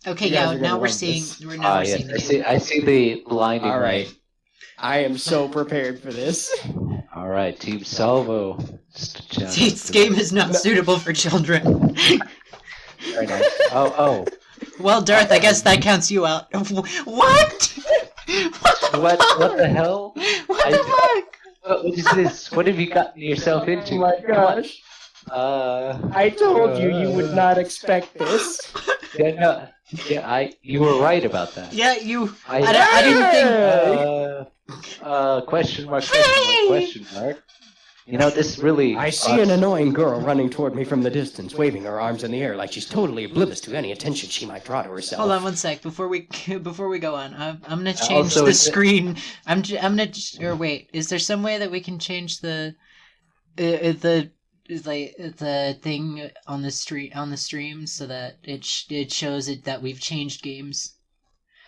Okay, yeah, now we're seeing... Yes, I see the blinding All right. light. I am so prepared for this. All right, Team Salvo. This game is not suitable for children. Very nice. Oh. Well, Darth, I guess that counts you out. What? What the hell? What the fuck? What is this? What have you gotten yourself into? Oh my gosh. I told you would not expect this. You were right about that. Yeah, I didn't think... Question mark, question mark. You know, this really... I see an annoying girl running toward me from the distance, waving her arms in the air like she's totally oblivious to any attention she might draw to herself. Hold on one sec, before we go on, I'm gonna change the screen. I'm gonna... Or wait, is there some way that we can change the thing on the stream so that it shows it that we've changed games?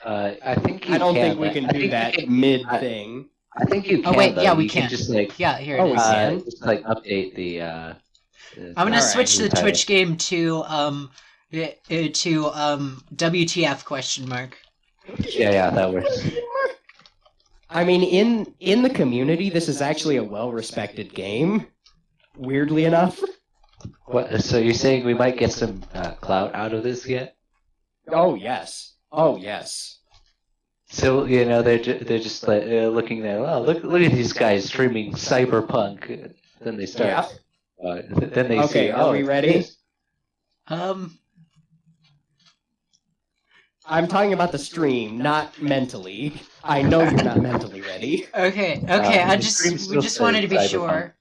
I think I don't think we can do that mid thing. I think you can. Oh wait, though. yeah, we you can. Just like here it is. Just like update the. I'm gonna switch the Twitch game to WTF question mark. Yeah, that works. I mean, in the community, this is actually a well-respected game. Weirdly enough. What? So you're saying we might get some clout out of this yet? Oh yes. Oh yes. So you know they're just like, looking there. Oh, look at these guys streaming cyberpunk. Then they start. Yeah. Then they okay, see. are we ready? I'm talking about the stream, not mentally. I know you're not mentally ready. Okay. We just wanted to be sure.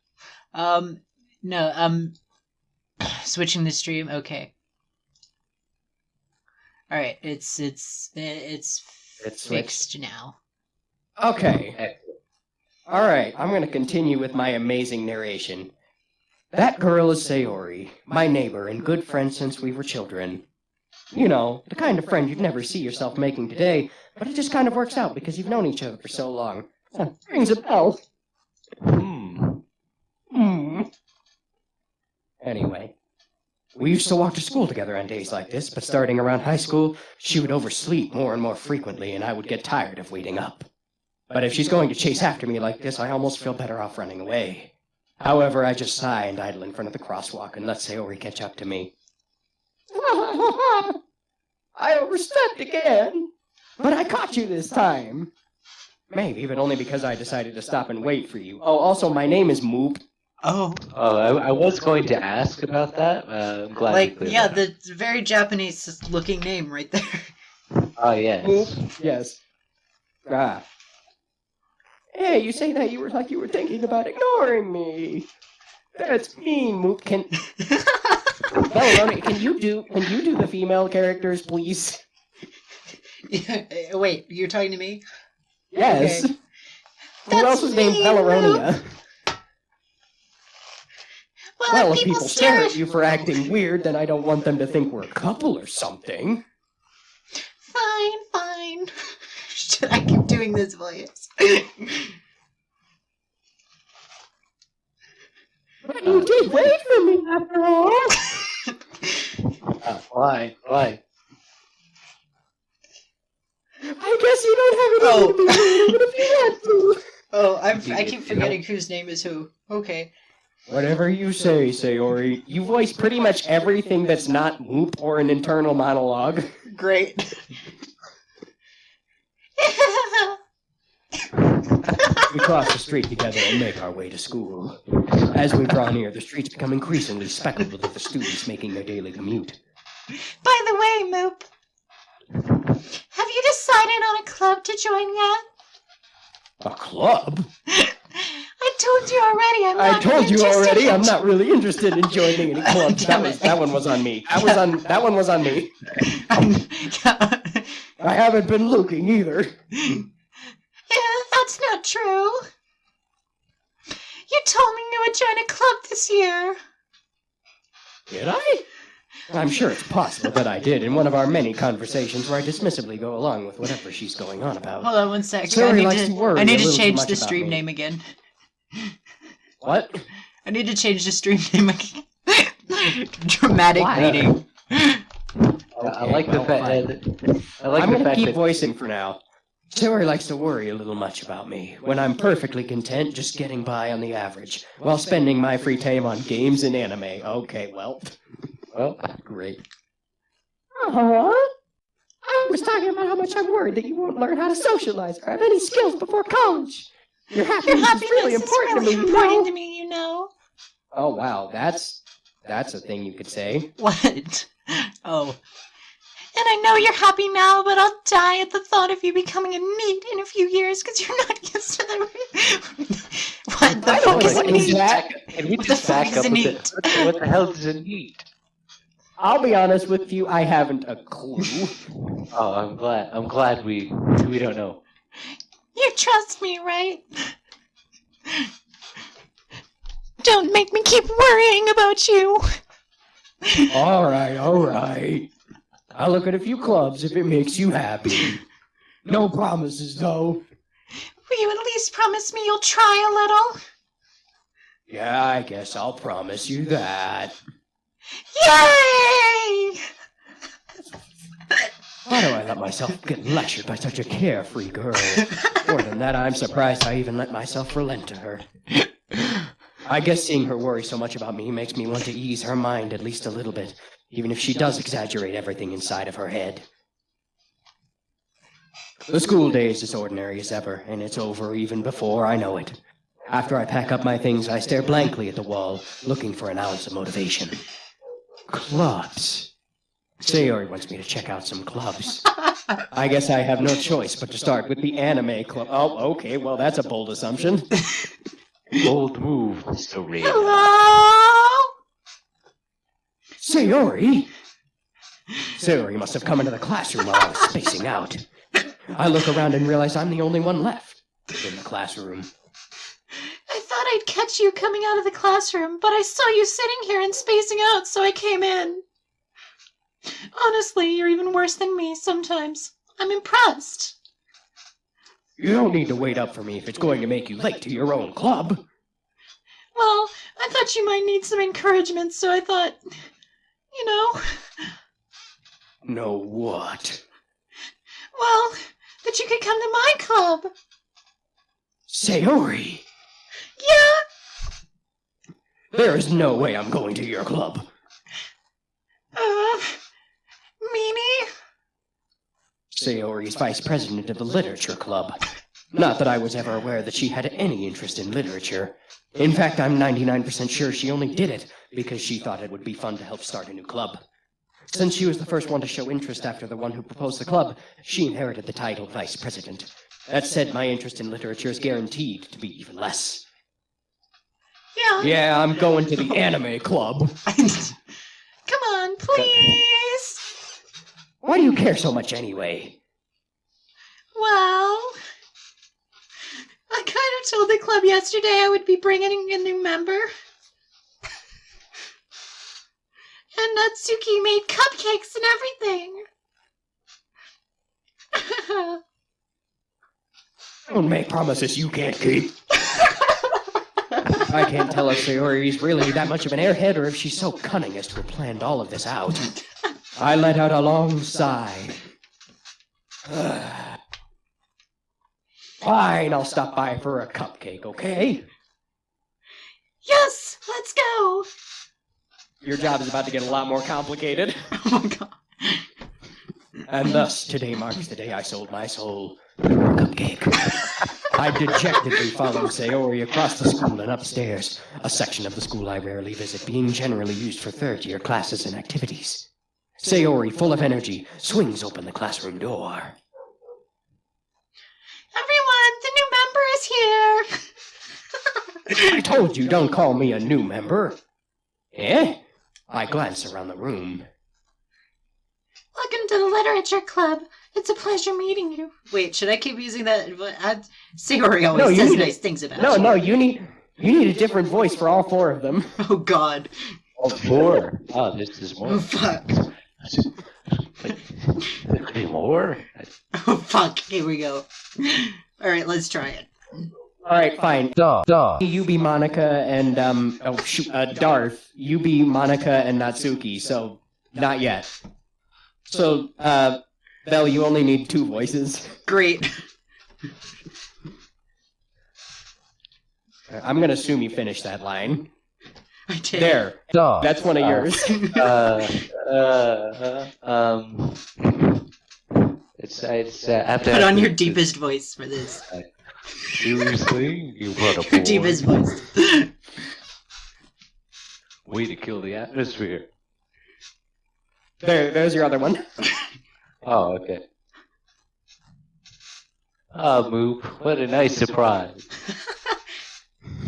No. Switching the stream. Okay. All right. It's fixed now. Okay. Alright, I'm gonna continue with my amazing narration. That girl is Sayori, my neighbor and good friend since we were children. You know, the kind of friend you'd never see yourself making today, but it just kind of works out because you've known each other for so long. Rings a bell. Anyway, we used to walk to school together on days like this, but starting around high school, she would oversleep more and more frequently, and I would get tired of waiting up. But if she's going to chase after me like this, I almost feel better off running away. However, I just sigh and idle in front of the crosswalk and let Sayori catch up to me. I overstepped again, but I caught you this time. Maybe, but only because I decided to stop and wait for you. Oh, also, my name is Moop. Oh, I was going to ask about that. I'm glad. The very Japanese-looking name right there. Oh yes. Moop? Yes. Hey, you say that you were thinking about ignoring me. That's mean, Moop. Velaronia, can you do the female characters, please? Wait, you're talking to me? Yes. Okay. Who else was named Velaronia? Well, if people stare at you for acting weird, then I don't want them to think we're a couple or something. Fine. Should I keep doing this voice? But you did wait for me after all. Why? I guess you don't have anything to be waiting, but if you want to. Oh, I keep forgetting whose name is who. Okay. Whatever you say, Sayori. You voice pretty much everything that's not Moop or an internal monologue. Great. We cross the street together and make our way to school. As we draw near, the streets become increasingly speckled with the students making their daily commute. By the way, Moop, have you decided on a club to join yet? A club? I told you already. I'm not really interested in joining any clubs. That one was on me. That one was on me. I haven't been looking either. Yeah, that's not true. You told me you would join a club this year. Did I? I'm sure it's possible that I did in one of our many conversations where I dismissively go along with whatever she's going on about. Hold on one sec. I need to change the stream name again. What? I need to change the stream name again. Dramatic reading. I like the fact that I'm gonna keep voicing for now. Sayori likes to worry a little much about me, when I'm perfectly content just getting by on the average, while spending my free time on games and anime. Okay, well, great. I was talking about how much I'm worried that you won't learn how to socialize or have any skills before college. Your happiness is really important to me, you know. Oh, wow, that's a thing you could say. What? Oh. And I know you're happy now, but I'll die at the thought of you becoming a NEET in a few years because you're not used to the... What the fuck is a NEET? What the fuck is a NEET? What the hell is a NEET? I'll be honest with you, I haven't a clue. Oh, I'm glad we don't know. You trust me, right? Don't make me keep worrying about you. All right. I'll look at a few clubs if it makes you happy. No promises, though. Will you at least promise me you'll try a little? Yeah, I guess I'll promise you that. Yay! Why do I let myself get lectured by such a carefree girl? More than that, I'm surprised I even let myself relent to her. I guess seeing her worry so much about me makes me want to ease her mind at least a little bit, even if she does exaggerate everything inside of her head. The school day is as ordinary as ever, and it's over even before I know it. After I pack up my things, I stare blankly at the wall, looking for an ounce of motivation. Clubs. Sayori wants me to check out some clubs. I guess I have no choice but to start with the anime club. Oh, okay, well, that's a bold assumption. Bold move, Mr. Ray. Hello? Sayori? Sayori must have come into the classroom while I was spacing out. I look around and realize I'm the only one left in the classroom. I thought I'd catch you coming out of the classroom, but I saw you sitting here and spacing out, so I came in. Honestly, you're even worse than me sometimes. I'm impressed. You don't need to wait up for me if it's going to make you late to your own club. Well, I thought you might need some encouragement, so I thought, you know... No what? Well, that you could come to my club. Sayori! Yeah? There is no way I'm going to your club. Mimi? Sayori's vice president of the Literature Club. Not that I was ever aware that she had any interest in literature. In fact, I'm 99% sure she only did it because she thought it would be fun to help start a new club. Since she was the first one to show interest after the one who proposed the club, she inherited the title vice president. That said, my interest in literature is guaranteed to be even less. Yeah, I'm going to the anime club. Come on, please. Why do you care so much anyway? Well, I kind of told the club yesterday I would be bringing a new member. And Natsuki made cupcakes and everything. Don't make promises you can't keep. I can't tell if Sayori's really that much of an airhead or if she's so cunning as to have planned all of this out. I let out a long sigh. Fine, I'll stop by for a cupcake, okay? Yes, let's go. Your job is about to get a lot more complicated. Oh my god. And thus, today marks the day I sold my soul for a cupcake. I dejectedly followed Sayori across the school and upstairs, a section of the school I rarely visit, being generally used for third-year classes and activities. Sayori, full of energy, swings open the classroom door. Everyone, the new member is here. I told you, don't call me a new member. Eh? I glance around the room. Welcome to the Literature Club. It's a pleasure meeting you. Wait, should I keep using that? Sayori always says nice things about you. No, you need a different voice for all four of them. Oh god. All four? Oh, this is more. Oh fuck. There could be more? Oh, fuck. Here we go. Alright, let's try it. Alright, fine. You be Monica and, Darth. You be Monica and Natsuki, so not yet. So, Belle, you only need 2 voices. Great. I'm gonna assume you finished that line. I did. There. Dog. That's one of yours. It's I have to Put on your to- deepest voice for this. Seriously, you brought a Your boy. deepest voice. Way to kill the atmosphere. There's your other one. Oh, okay. Ah, Moop, what a nice surprise.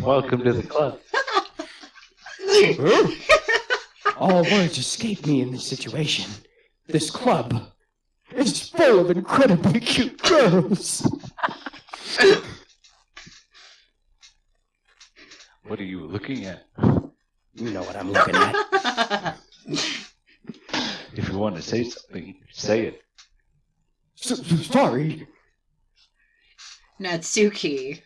Welcome to the club. All words escape me in this situation. This club is full of incredibly cute girls. What are you looking at? You know what I'm looking at. If you want to say something, say it. Sorry. Natsuki.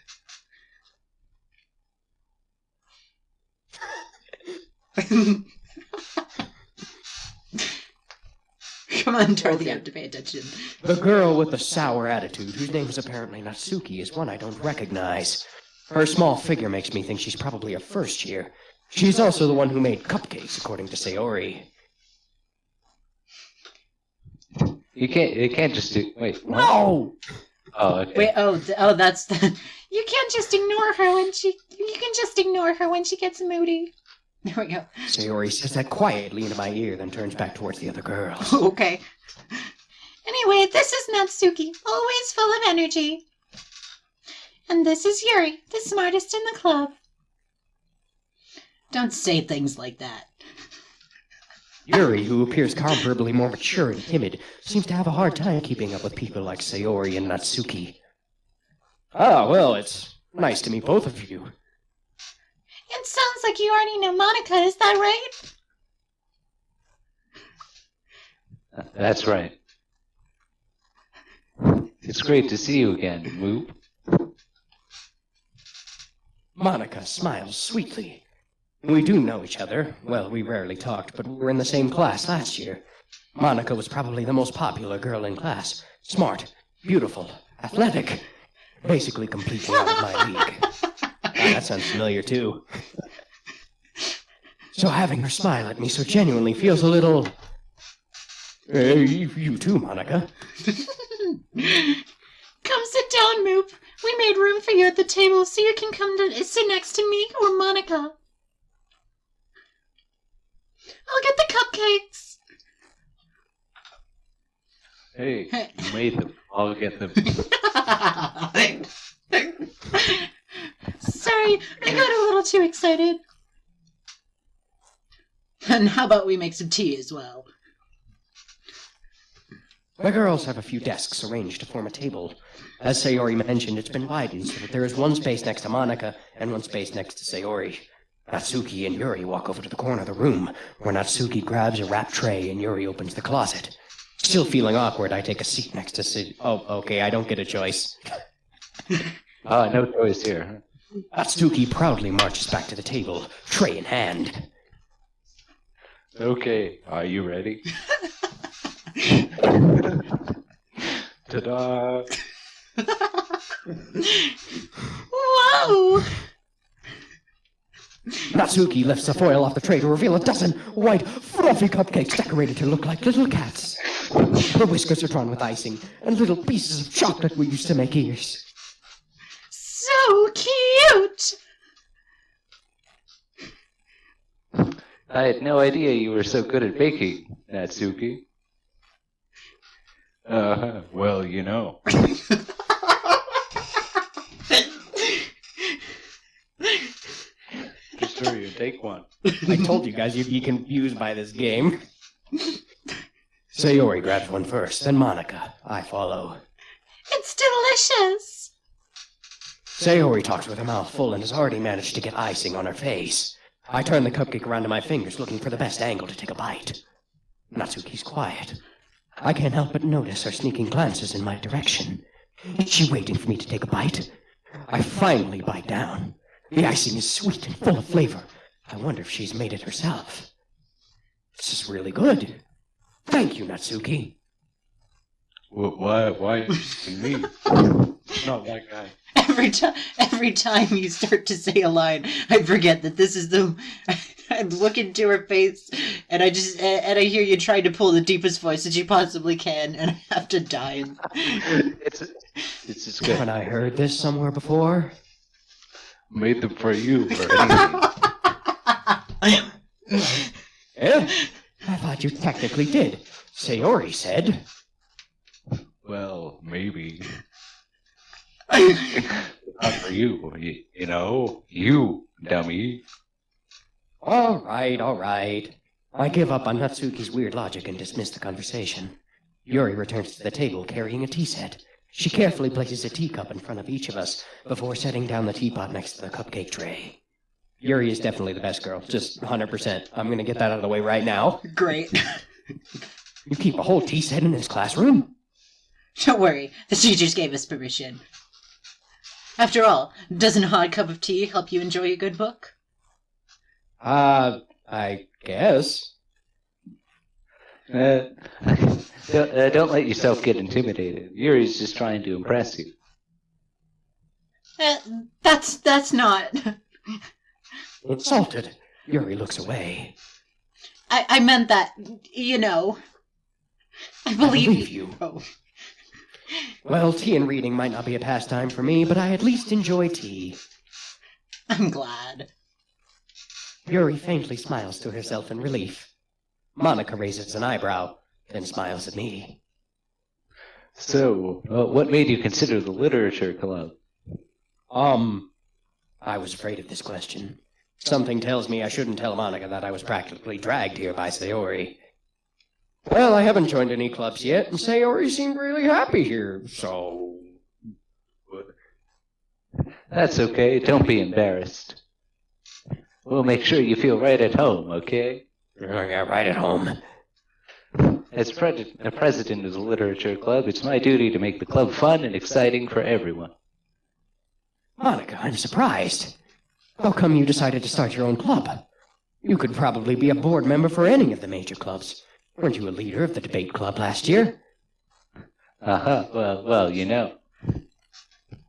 Come on, Dorothy, you have to pay attention. The girl with the sour attitude, whose name is apparently Natsuki, is one I don't recognize. Her small figure makes me think she's probably a first year. She's also the one who made cupcakes, according to Sayori. You can't just do. Wait. What? No! Oh, okay. Wait, that's the. You can't just ignore her when she. You can just ignore her when she gets moody. There we go. Sayori says that quietly into my ear, then turns back towards the other girls. Okay. Anyway, this is Natsuki, always full of energy. And this is Yuri, the smartest in the club. Don't say things like that. Yuri, who appears comparably more mature and timid, seems to have a hard time keeping up with people like Sayori and Natsuki. Ah, well, it's nice to meet both of you. It sounds like you already know Monica, is that right? That's right. It's great to see you again, Moop. Monica smiles sweetly. We do know each other. Well, we rarely talked, but we were in the same class last year. Monica was probably the most popular girl in class. Smart, beautiful, athletic. Basically completely out of my league. That sounds familiar, too. So having her smile at me so genuinely feels a little... you too, Monica. Come sit down, Moop. We made room for you at the table so you can come to sit next to me or Monica. I'll get the cupcakes. Hey, you made them. I'll get them. Sorry, I got a little too excited. And how about we make some tea as well? The girls have a few desks arranged to form a table. As Sayori mentioned, it's been widened so that there is one space next to Monica and one space next to Sayori. Natsuki and Yuri walk over to the corner of the room, where Natsuki grabs a wrap tray and Yuri opens the closet. Still feeling awkward, I take a seat next to Oh, okay, I don't get a choice. No choice here. Natsuki proudly marches back to the table, tray in hand. Okay, are you ready? Ta-da! Whoa! Natsuki lifts the foil off the tray to reveal a dozen white, fluffy cupcakes decorated to look like little cats. The whiskers are drawn with icing, and little pieces of chocolate we used to make ears. So cute! I had no idea you were so good at baking, Natsuki. Well, you know. Just hurry and take one. I told you guys you'd be confused by this game. Sayori grabs one first, then Monica. I follow. It's delicious! Sayori talks with her mouth full and has already managed to get icing on her face. I turn the cupcake around to my fingers, looking for the best angle to take a bite. Natsuki's quiet. I can't help but notice her sneaking glances in my direction. Is she waiting for me to take a bite? I finally bite down. The icing is sweet and full of flavor. I wonder if she's made it herself. This is really good. Thank you, Natsuki. Why are you asking me? Not that guy. Every time you start to say a line, I forget that this is the. I look into her face, and I hear you trying to pull the deepest voice that you possibly can, and I have to die. It's just good. Haven't I heard this somewhere before? Made them for you or anything. Eh? I thought you technically did. Sayori said. Well, maybe. Not for you, you know? You, dummy. All right. I give up on Natsuki's weird logic and dismiss the conversation. Yuri returns to the table carrying a tea set. She carefully places a teacup in front of each of us before setting down the teapot next to the cupcake tray. Yuri is definitely the best girl, just 100%. I'm gonna get that out of the way right now. Great. You keep a whole tea set in this classroom? Don't worry, the teachers gave us permission. After all, doesn't a hot cup of tea help you enjoy a good book? I guess. Don't let yourself get intimidated. Yuri's just trying to impress you. That's not... Insulted, Yuri looks away. I meant that, you know... I believe you. Oh. Well, tea and reading might not be a pastime for me, but I at least enjoy tea. I'm glad. Yuri faintly smiles to herself in relief. Monica raises an eyebrow, then smiles at me. So, what made you consider the literature club? I was afraid of this question. Something tells me I shouldn't tell Monica that I was practically dragged here by Sayori. Well, I haven't joined any clubs yet, and Sayori seemed really happy here, so... That's okay, don't be embarrassed. We'll make sure you feel right at home, okay? Yeah, right at home. As president of the literature club, it's my duty to make the club fun and exciting for everyone. Monica, I'm surprised. How come you decided to start your own club? You could probably be a board member for any of the major clubs. Weren't you a leader of the debate club last year? Well, you know.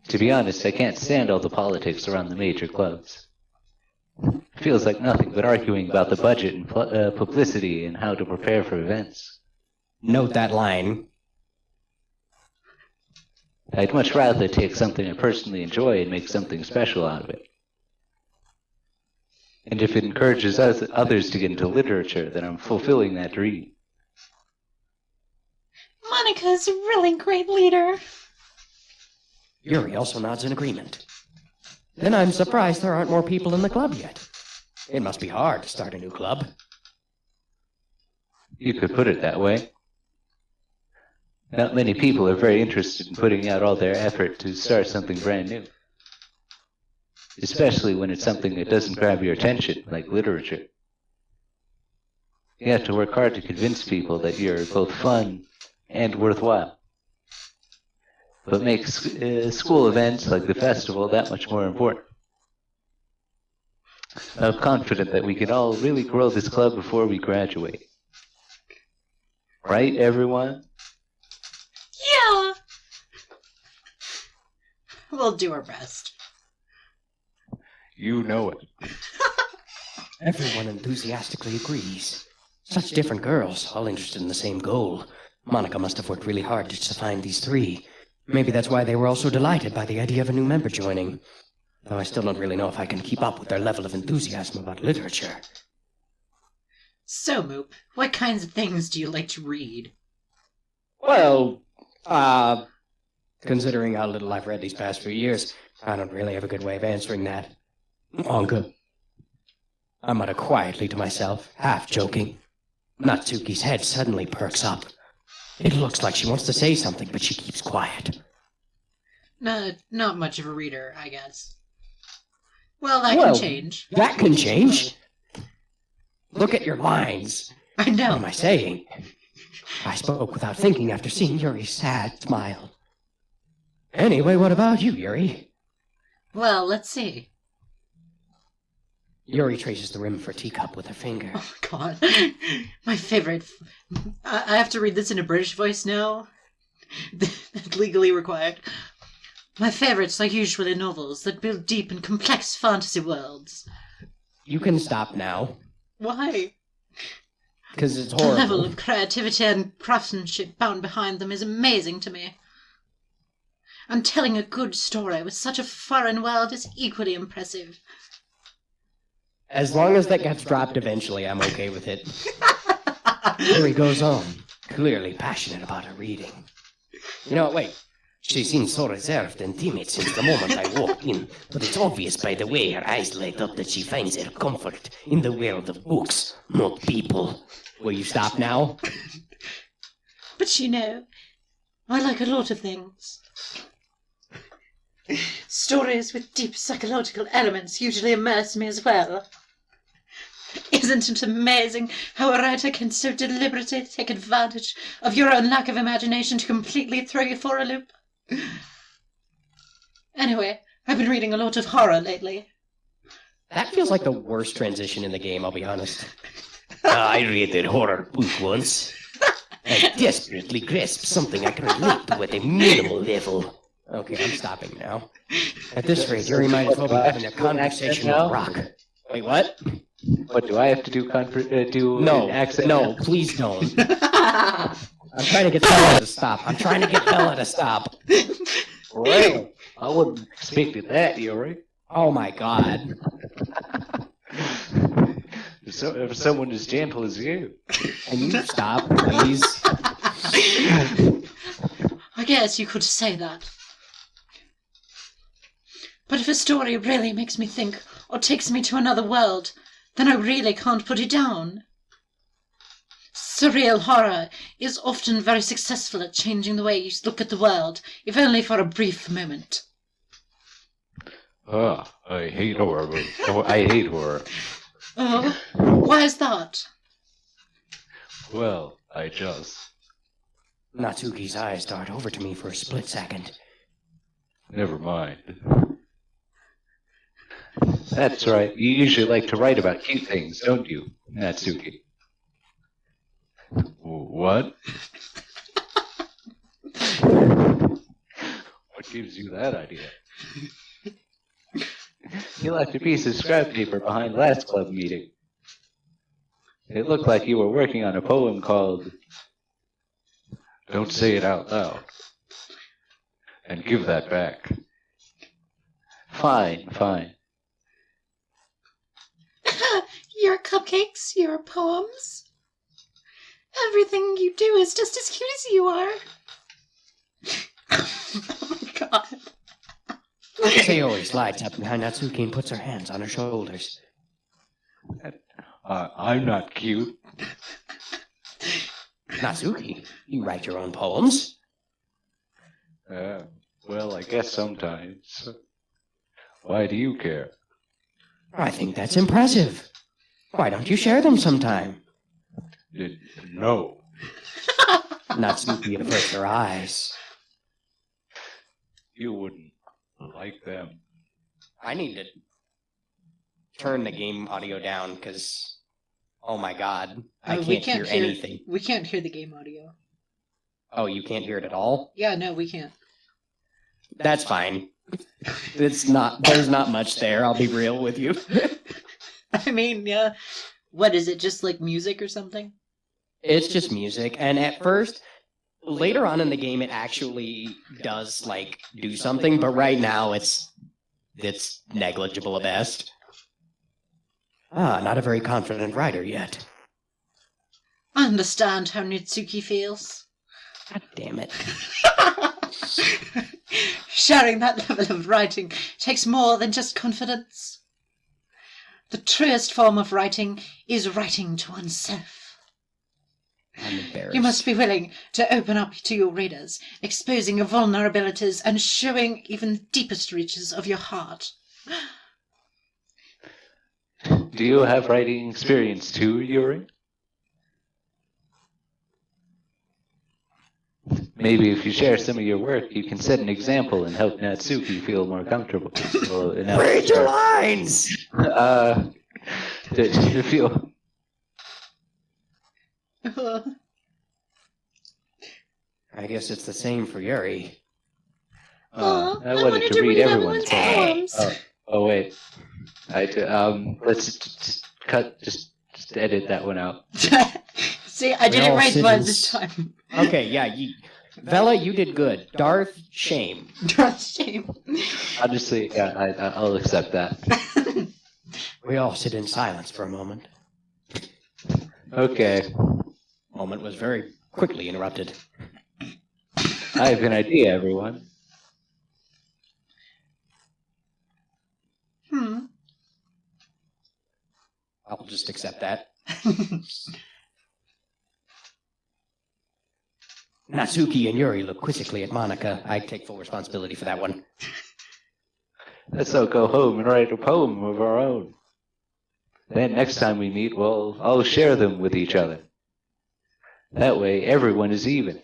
To be honest, I can't stand all the politics around the major clubs. It feels like nothing but arguing about the budget and publicity and how to prepare for events. Note that line. I'd much rather take something I personally enjoy and make something special out of it. And if it encourages others to get into literature, then I'm fulfilling that dream. Monica's a really great leader. Yuri also nods in agreement. Then I'm surprised there aren't more people in the club yet. It must be hard to start a new club. You could put it that way. Not many people are very interested in putting out all their effort to start something brand new. Especially when it's something that doesn't grab your attention, like literature. You have to work hard to convince people that you're both fun and worthwhile. But makes school events like the festival that much more important. I'm confident that we can all really grow this club before we graduate. Right, everyone? Yeah. We'll do our best. You know it. Everyone enthusiastically agrees. Such different girls, all interested in the same goal. Monica must have worked really hard just to find these three. Maybe that's why they were all so delighted by the idea of a new member joining. Though I still don't really know if I can keep up with their level of enthusiasm about literature. So, Moop, what kinds of things do you like to read? Well, considering how little I've read these past few years, I don't really have a good way of answering that. Manga. I mutter quietly to myself, half joking. Natsuki's head suddenly perks up. It looks like she wants to say something, but she keeps quiet. Not much of a reader, I guess. Well, that can change. That can change. Look at your lines. I know. What am I saying? I spoke without thinking after seeing Yuri's sad smile. Anyway, what about you, Yuri? Well, let's see. Yuri traces the rim of her teacup with her finger. Oh, God. My favorite. I have to read this in a British voice now. Legally required. My favorites are usually novels that build deep and complex fantasy worlds. You can stop now, Why? because it's The level horrible. of creativity and craftsmanship bound behind them is amazing to me. And telling a good story with such a foreign world is equally impressive. As long as that gets dropped eventually, I'm okay with it. Yuri goes on, clearly passionate about her reading. You know, wait. She seems so reserved and timid since the moment I walked in, but it's obvious by the way her eyes light up that she finds her comfort in the world of books, not people. Will you stop now? But you know, I like a lot of things. Stories with deep psychological elements usually immerse me as well. Isn't it amazing how a writer can so deliberately take advantage of your own lack of imagination to completely throw you for a loop? Anyway, I've been reading a lot of horror lately. That feels like the worst transition in the game, I'll be honest. I read a horror book once. I desperately grasped something I can relate to at a minimal level. Okay, I'm stopping now. At this rate, Yuri might as well be having a conversation with Rock. Wait, what? What do I have to do? Do No, an accent? no, please don't. I'm trying to get Bella to stop. I'm trying to get Bella to stop. Well, I wouldn't expect that, Yuri. Oh my god. For someone as gentle as you. Can you stop, please? I guess you could say that. But if a story really makes me think or takes me to another world, then I really can't put it down. Surreal horror is often very successful at changing the way you look at the world, if only for a brief moment. I hate horror. I hate horror. Oh, why is that? Well, I just... Natsuki's eyes dart over to me for a split second. Never mind. That's right. You usually like to write about cute things, don't you, Natsuki? What? What gives you that idea? You left a piece of scrap paper behind last club meeting. It looked like you were working on a poem called... Don't say it out loud. And give that back. Fine, fine. Your cupcakes, your poems. Everything you do is just as cute as you are. Oh my god. Sayori slides up behind Natsuki and puts her hands on her shoulders. I'm not cute. Natsuki, you write your own poems? Well, I guess sometimes. Why do you care? I think that's impressive. Why don't you share them sometime? No. Natsuki averts her eyes. You wouldn't like them. I need to turn the game audio down because, oh my god, I We can't hear anything. We can't hear the game audio. Oh, you can't hear it at all? Yeah, no, we can't. That's fine. There's not much there, I'll be real with you. I mean, yeah. What is it, just like music or something? It's just music, and at first, later on in the game, it actually does, like, do something, but right now it's negligible at best. Ah, not a very confident writer yet. I understand how Nitsuki feels. God damn it. Sharing that level of writing takes more than just confidence. The truest form of writing is writing to oneself. I'm embarrassed. You must be willing to open up to your readers, exposing your vulnerabilities and showing even the deepest reaches of your heart. Do you have writing experience too, Yuri? Maybe if you share some of your work, you can set an example and help Natsuki feel more comfortable. Well, enough. Read your lines! to feel. I guess it's the same for Yuri. I wanted to read everyone's poems. Oh wait, let's just cut. Just edit that one out. See, I didn't write mine this time. Okay, yeah. Vela, you did good. Darth, shame. Darth, shame. Honestly, yeah, I'll accept that. We all sit in silence for a moment. Okay, Moment was very quickly interrupted. I have an idea, everyone. I'll just accept that. Natsuki and Yuri look quizzically at Monica. I take full responsibility for that one. Let's all go home and write a poem of our own. Then next time we meet, we'll all share them with each other. That way, everyone is even.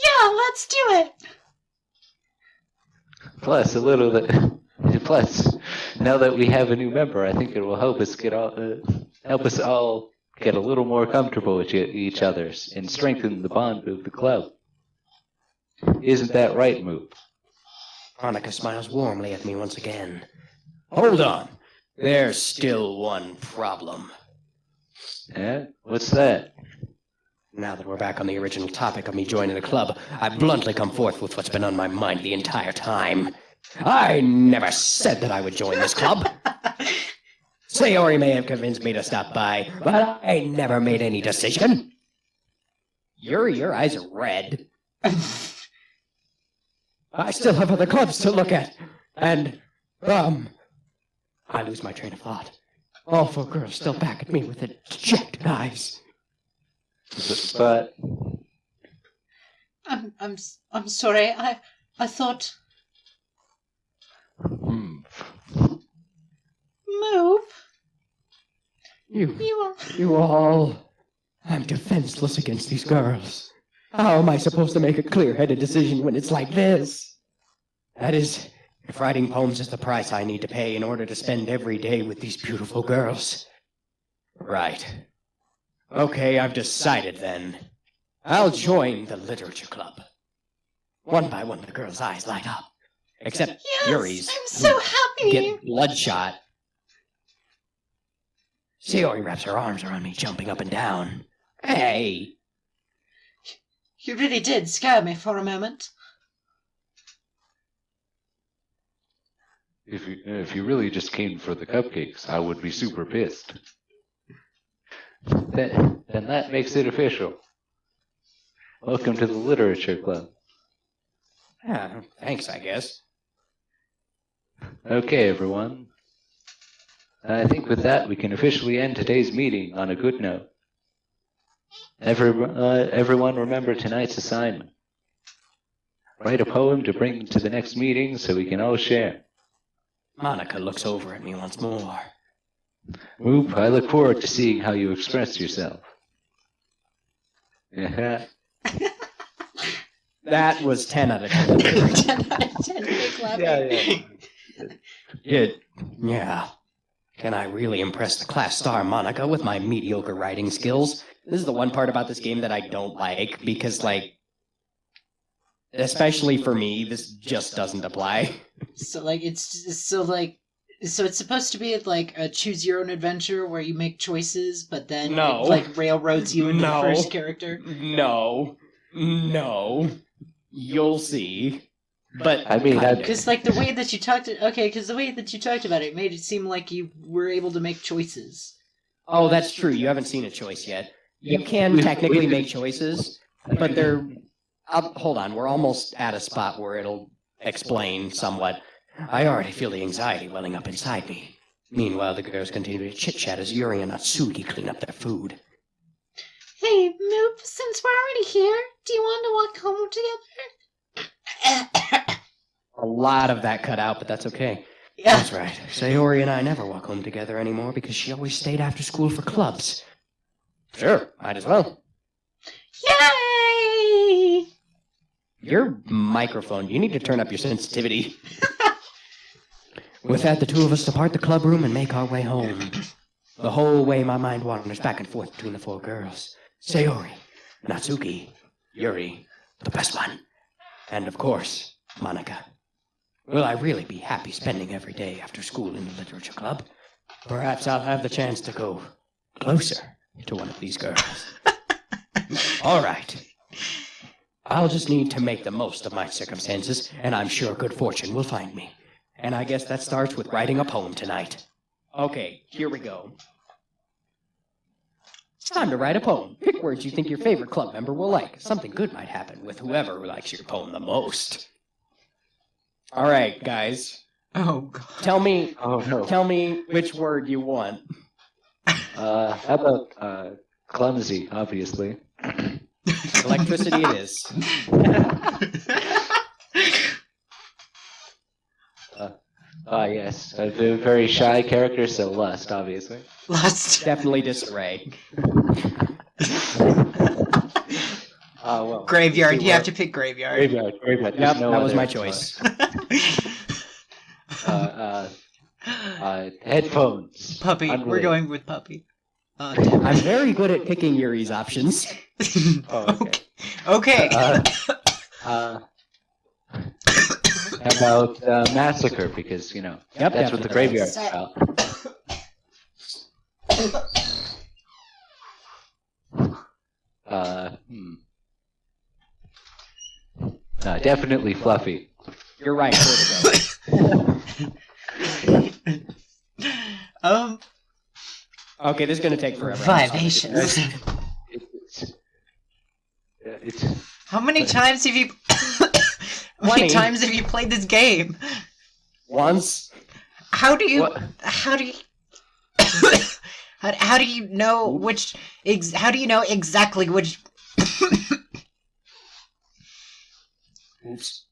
Yeah, let's do it. Plus, now that we have a new member, I think it will help us all get a little more comfortable with each other and strengthen the bond of the club. Isn't that right, Moop? Monica smiles warmly at me once again. Hold on. There's still one problem. Yeah? What's that? Now that we're back on the original topic of me joining the club, I bluntly come forth with what's been on my mind the entire time. I never said that I would join this club. Sayori may have convinced me to stop by, but I never made any decision. Yuri, your eyes are red. I still have other clubs to look at. And, I lose my train of thought. All four girls still back at me with their dejected eyes. But I'm sorry. I thought. Move. You all. I'm defenseless against these girls. How am I supposed to make a clear-headed decision when it's like this? That is, if writing poems is the price I need to pay in order to spend every day with these beautiful girls. Right. Okay, I've decided then. I'll join the literature club. One by one, the girls' eyes light up. Except Yes, Yuri's. I'm so happy. Get bloodshot. Sayori wraps her arms around me, jumping up and down. Hey! You really did scare me for a moment. If you really just came for the cupcakes, I would be super pissed. then that makes it official. Welcome to the Literature Club. Yeah, thanks, I guess. Okay, everyone. I think with that, we can officially end today's meeting on a good note. Everyone remember tonight's assignment. Write a poem to bring to the next meeting so we can all share. Monica looks over at me once more. Moop, I look forward to seeing how you express yourself. Yeah. That was 10 out of 10. 10 out of 10. Big laughing. Yeah. Can I really impress the class star Monica with my mediocre writing skills? This is the one part about this game that I don't like, because, especially for me, this just doesn't apply. So it's supposed to be like a choose your own adventure where you make choices, but then it railroads you into the first character. No. You'll see. But I mean, because the way that you talked about it made it seem like you were able to make choices. Oh, that's true. You haven't seen a choice yet. You can technically make choices, but they're... hold on, we're almost at a spot where it'll explain somewhat. I already feel the anxiety welling up inside me. Meanwhile, the girls continue to chit-chat as Yuri and Natsuki clean up their food. Hey, Moop, since we're already here, do you want to walk home together? A lot of that cut out, but that's okay. Yeah. That's right. Sayori and I never walk home together anymore because she always stayed after school for clubs. Sure, might as well. Yay! Your microphone, you need to turn up your sensitivity. With that, the two of us depart the club room and make our way home. The whole way my mind wanders back and forth between the four girls. Sayori, Natsuki, Yuri, the best one, and of course, Monica. Will I really be happy spending every day after school in the literature club? Perhaps I'll have the chance to go closer to one of these girls. All right. I'll just need to make the most of my circumstances, and I'm sure good fortune will find me. And I guess that starts with writing a poem tonight. Okay, here we go. It's time to write a poem. Pick words you think your favorite club member will like. Something good might happen with whoever likes your poem the most. All right, guys. Oh, God. Tell me Oh no. Tell me which word you want. How about clumsy? Obviously. Electricity it is. Yes. A very shy character, so lust, obviously. Lust. Definitely disarray. Well. Graveyard. You have to pick graveyard. Graveyard. Graveyard. Yep, There's no that was other my choice. Headphones. Puppy. We're Unrelated. going with puppy. Oh, damn. I'm very good at picking Yuri's options. Oh, okay. Okay. How about massacre? Because Yep, that's what the definitely. graveyard's about. Definitely fluffy. You're right, vertigo. Okay, this is gonna take forever. Vivacious. It's How many times have you? How 20. many times have you played this game? Once. How do you? What? How do you? How do you know which? How do you know exactly which? Oops.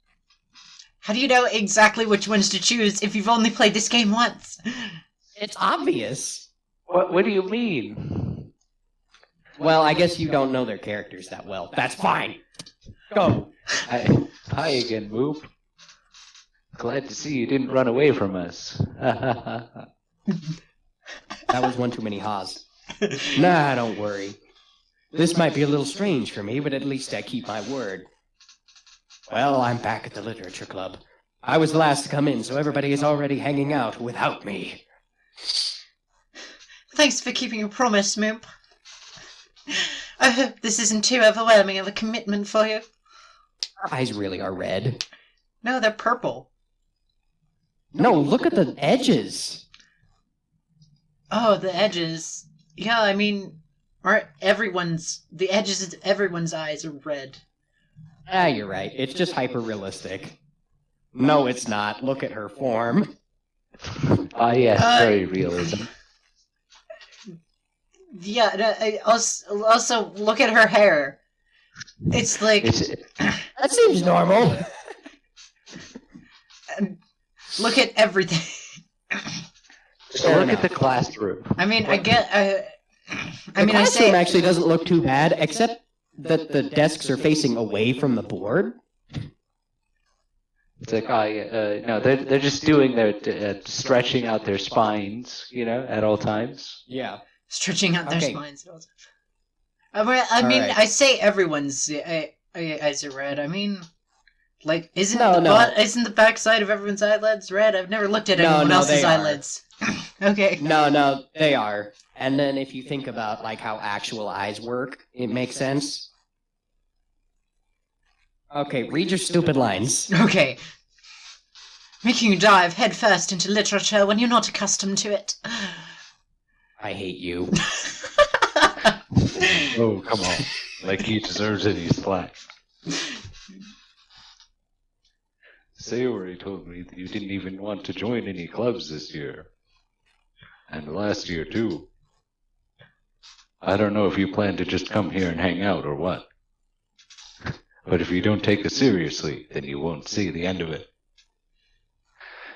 How do you know exactly which ones to choose if you've only played this game once? It's obvious. what do you mean? Well, I guess you don't know their characters that well. That's fine. Go. Hi again, Moop. Glad to see you didn't run away from us. That was one too many haws. Nah, don't worry. This might be a little strange for me, but at least I keep my word. Well, I'm back at the literature club. I was the last to come in, so everybody is already hanging out without me. Thanks for keeping your promise, Moop. I hope this isn't too overwhelming of a commitment for you. Her eyes really are red. No, they're purple. No, look at the edges. Oh, the edges. Yeah, I mean, the edges of everyone's eyes are red. Ah, you're right. It's just hyper-realistic. No, it's not. Look at her form. Yes, very realism. Yeah, also look at her hair. It's like... That seems normal. Look at everything. So look at the classroom. I mean, I get... The classroom actually doesn't look too bad, except that the desks are facing away from the board. It's like, no, they're just doing their stretching out their spines, at all times. Yeah. Stretching out their Okay. spines. I mean, Alright. I say everyone's eyes are red. I mean, like, isn't No, isn't the backside of everyone's eyelids red? I've never looked at No, anyone no, else's they are. eyelids. Okay. No, they are. And then if you think about, like, how actual eyes work, it makes sense. Okay, read your stupid lines. Okay. Making you dive headfirst into literature when you're not accustomed to it. I hate you. Oh, come on. Like he deserves any slack. Sayori told me that you didn't even want to join any clubs this year. And last year, too. I don't know if you plan to just come here and hang out or what. But if you don't take us seriously, then you won't see the end of it.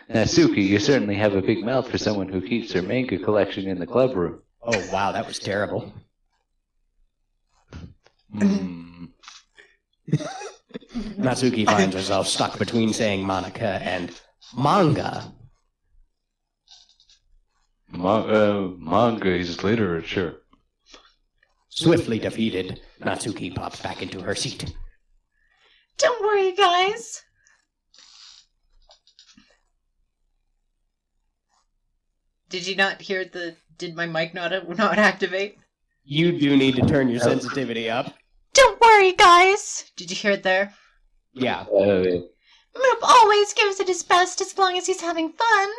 Natsuki, you certainly have a big mouth for someone who keeps her manga collection in the club room. Oh, wow, that was terrible. Natsuki finds herself stuck between saying Monica and manga. Manga is literature. Swiftly defeated, Natsuki pops back into her seat. Don't worry, guys. Did you not hear did my mic not activate? You do need to turn your sensitivity up. Don't worry, guys. Did you hear it there? Yeah. Moop always gives it his best as long as he's having fun.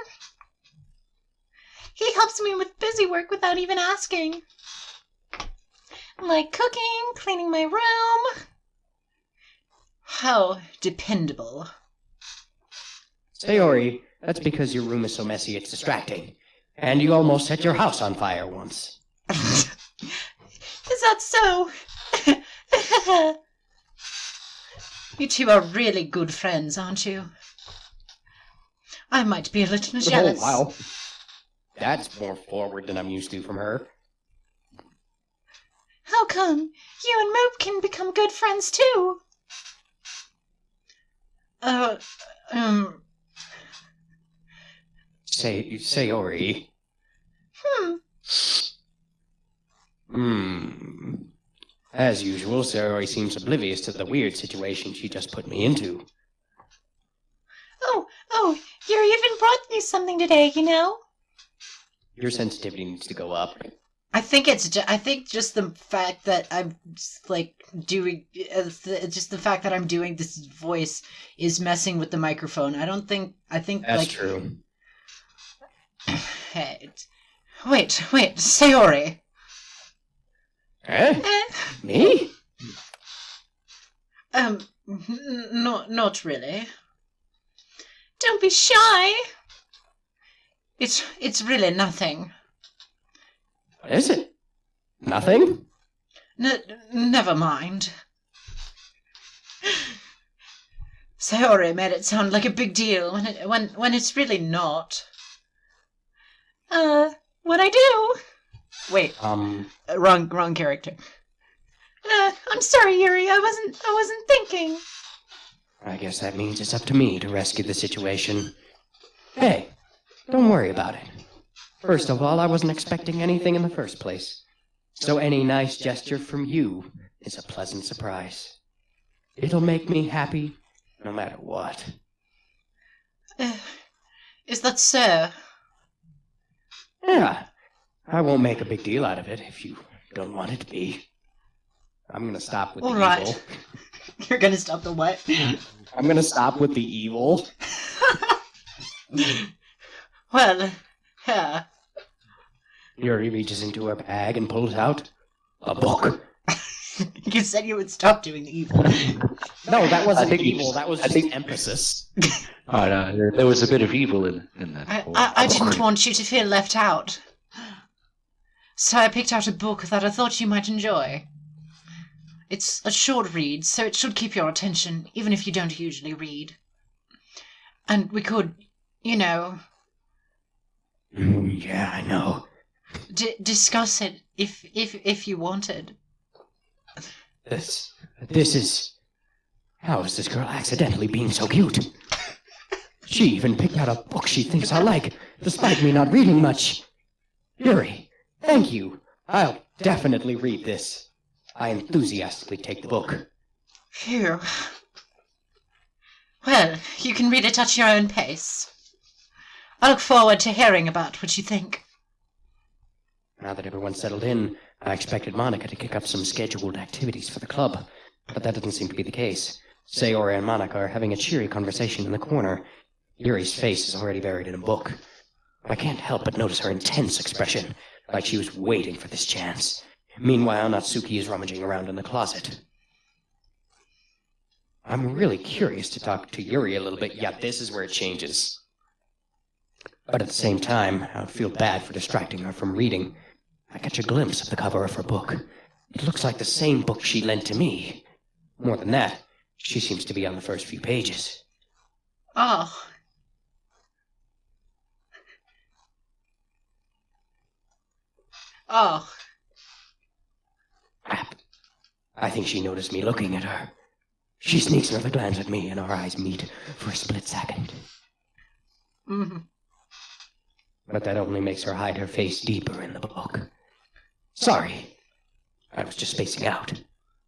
He helps me with busy work without even asking. Like cooking, cleaning my room. How dependable. Sayori, that's because your room is so messy it's distracting. And you almost set your house on fire once. Is that so? You two are really good friends, aren't you? I might be a little jealous. Oh, wow. That's more forward than I'm used to from her. How come you and Moop can become good friends too? Sayori. As usual, Sayori seems oblivious to the weird situation she just put me into. Oh, you even brought me something today, you know? Your sensitivity needs to go up. I think just the fact that I'm doing just the fact that I'm doing this voice is messing with the microphone. I think That's true. Hey, wait, Sayori. Eh? Me? Not really. Don't be shy. It's really nothing. What is it? Nothing? Never mind. Sayori made it sound like a big deal when it's really not. What I do? Wait. Wrong character. I'm sorry, Yuri. I wasn't thinking. I guess that means it's up to me to rescue the situation. Hey, don't worry about it. First of all, I wasn't expecting anything in the first place. So any nice gesture from you is a pleasant surprise. It'll make me happy no matter what. Is that so? Yeah, I won't make a big deal out of it if you don't want it to be. I'm gonna stop with the evil. You're gonna stop the what? I'm gonna stop with the evil. Well, yeah. Yuri reaches into her bag and pulls out a book. You said you would stop doing the evil. No, that wasn't evil. That was just emphasis. There was a bit of evil in that. I didn't want you to feel left out. So I picked out a book that I thought you might enjoy. It's a short read, so it should keep your attention, even if you don't usually read. And we could, you know... Yeah, I know. Discuss it if you wanted. This is... How is this girl accidentally being so cute? She even picked out a book she thinks I like, despite me not reading much. Yuri, thank you. I'll definitely read this. I enthusiastically take the book. Phew. Well, you can read it at your own pace. I look forward to hearing about what you think. Now that everyone's settled in, I expected Monica to kick up some scheduled activities for the club, but that doesn't seem to be the case. Sayori and Monica are having a cheery conversation in the corner. Yuri's face is already buried in a book. I can't help but notice her intense expression, like she was waiting for this chance. Meanwhile, Natsuki is rummaging around in the closet. I'm really curious to talk to Yuri a little bit, yet this is where it changes. But at the same time, I feel bad for distracting her from reading. I catch a glimpse of the cover of her book. It looks like the same book she lent to me. More than that, she seems to be on the first few pages. Oh. Oh. Crap. I think she noticed me looking at her. She sneaks another glance at me, and our eyes meet for a split second. Mm-hmm. But that only makes her hide her face deeper in the book. Sorry. I was just spacing out.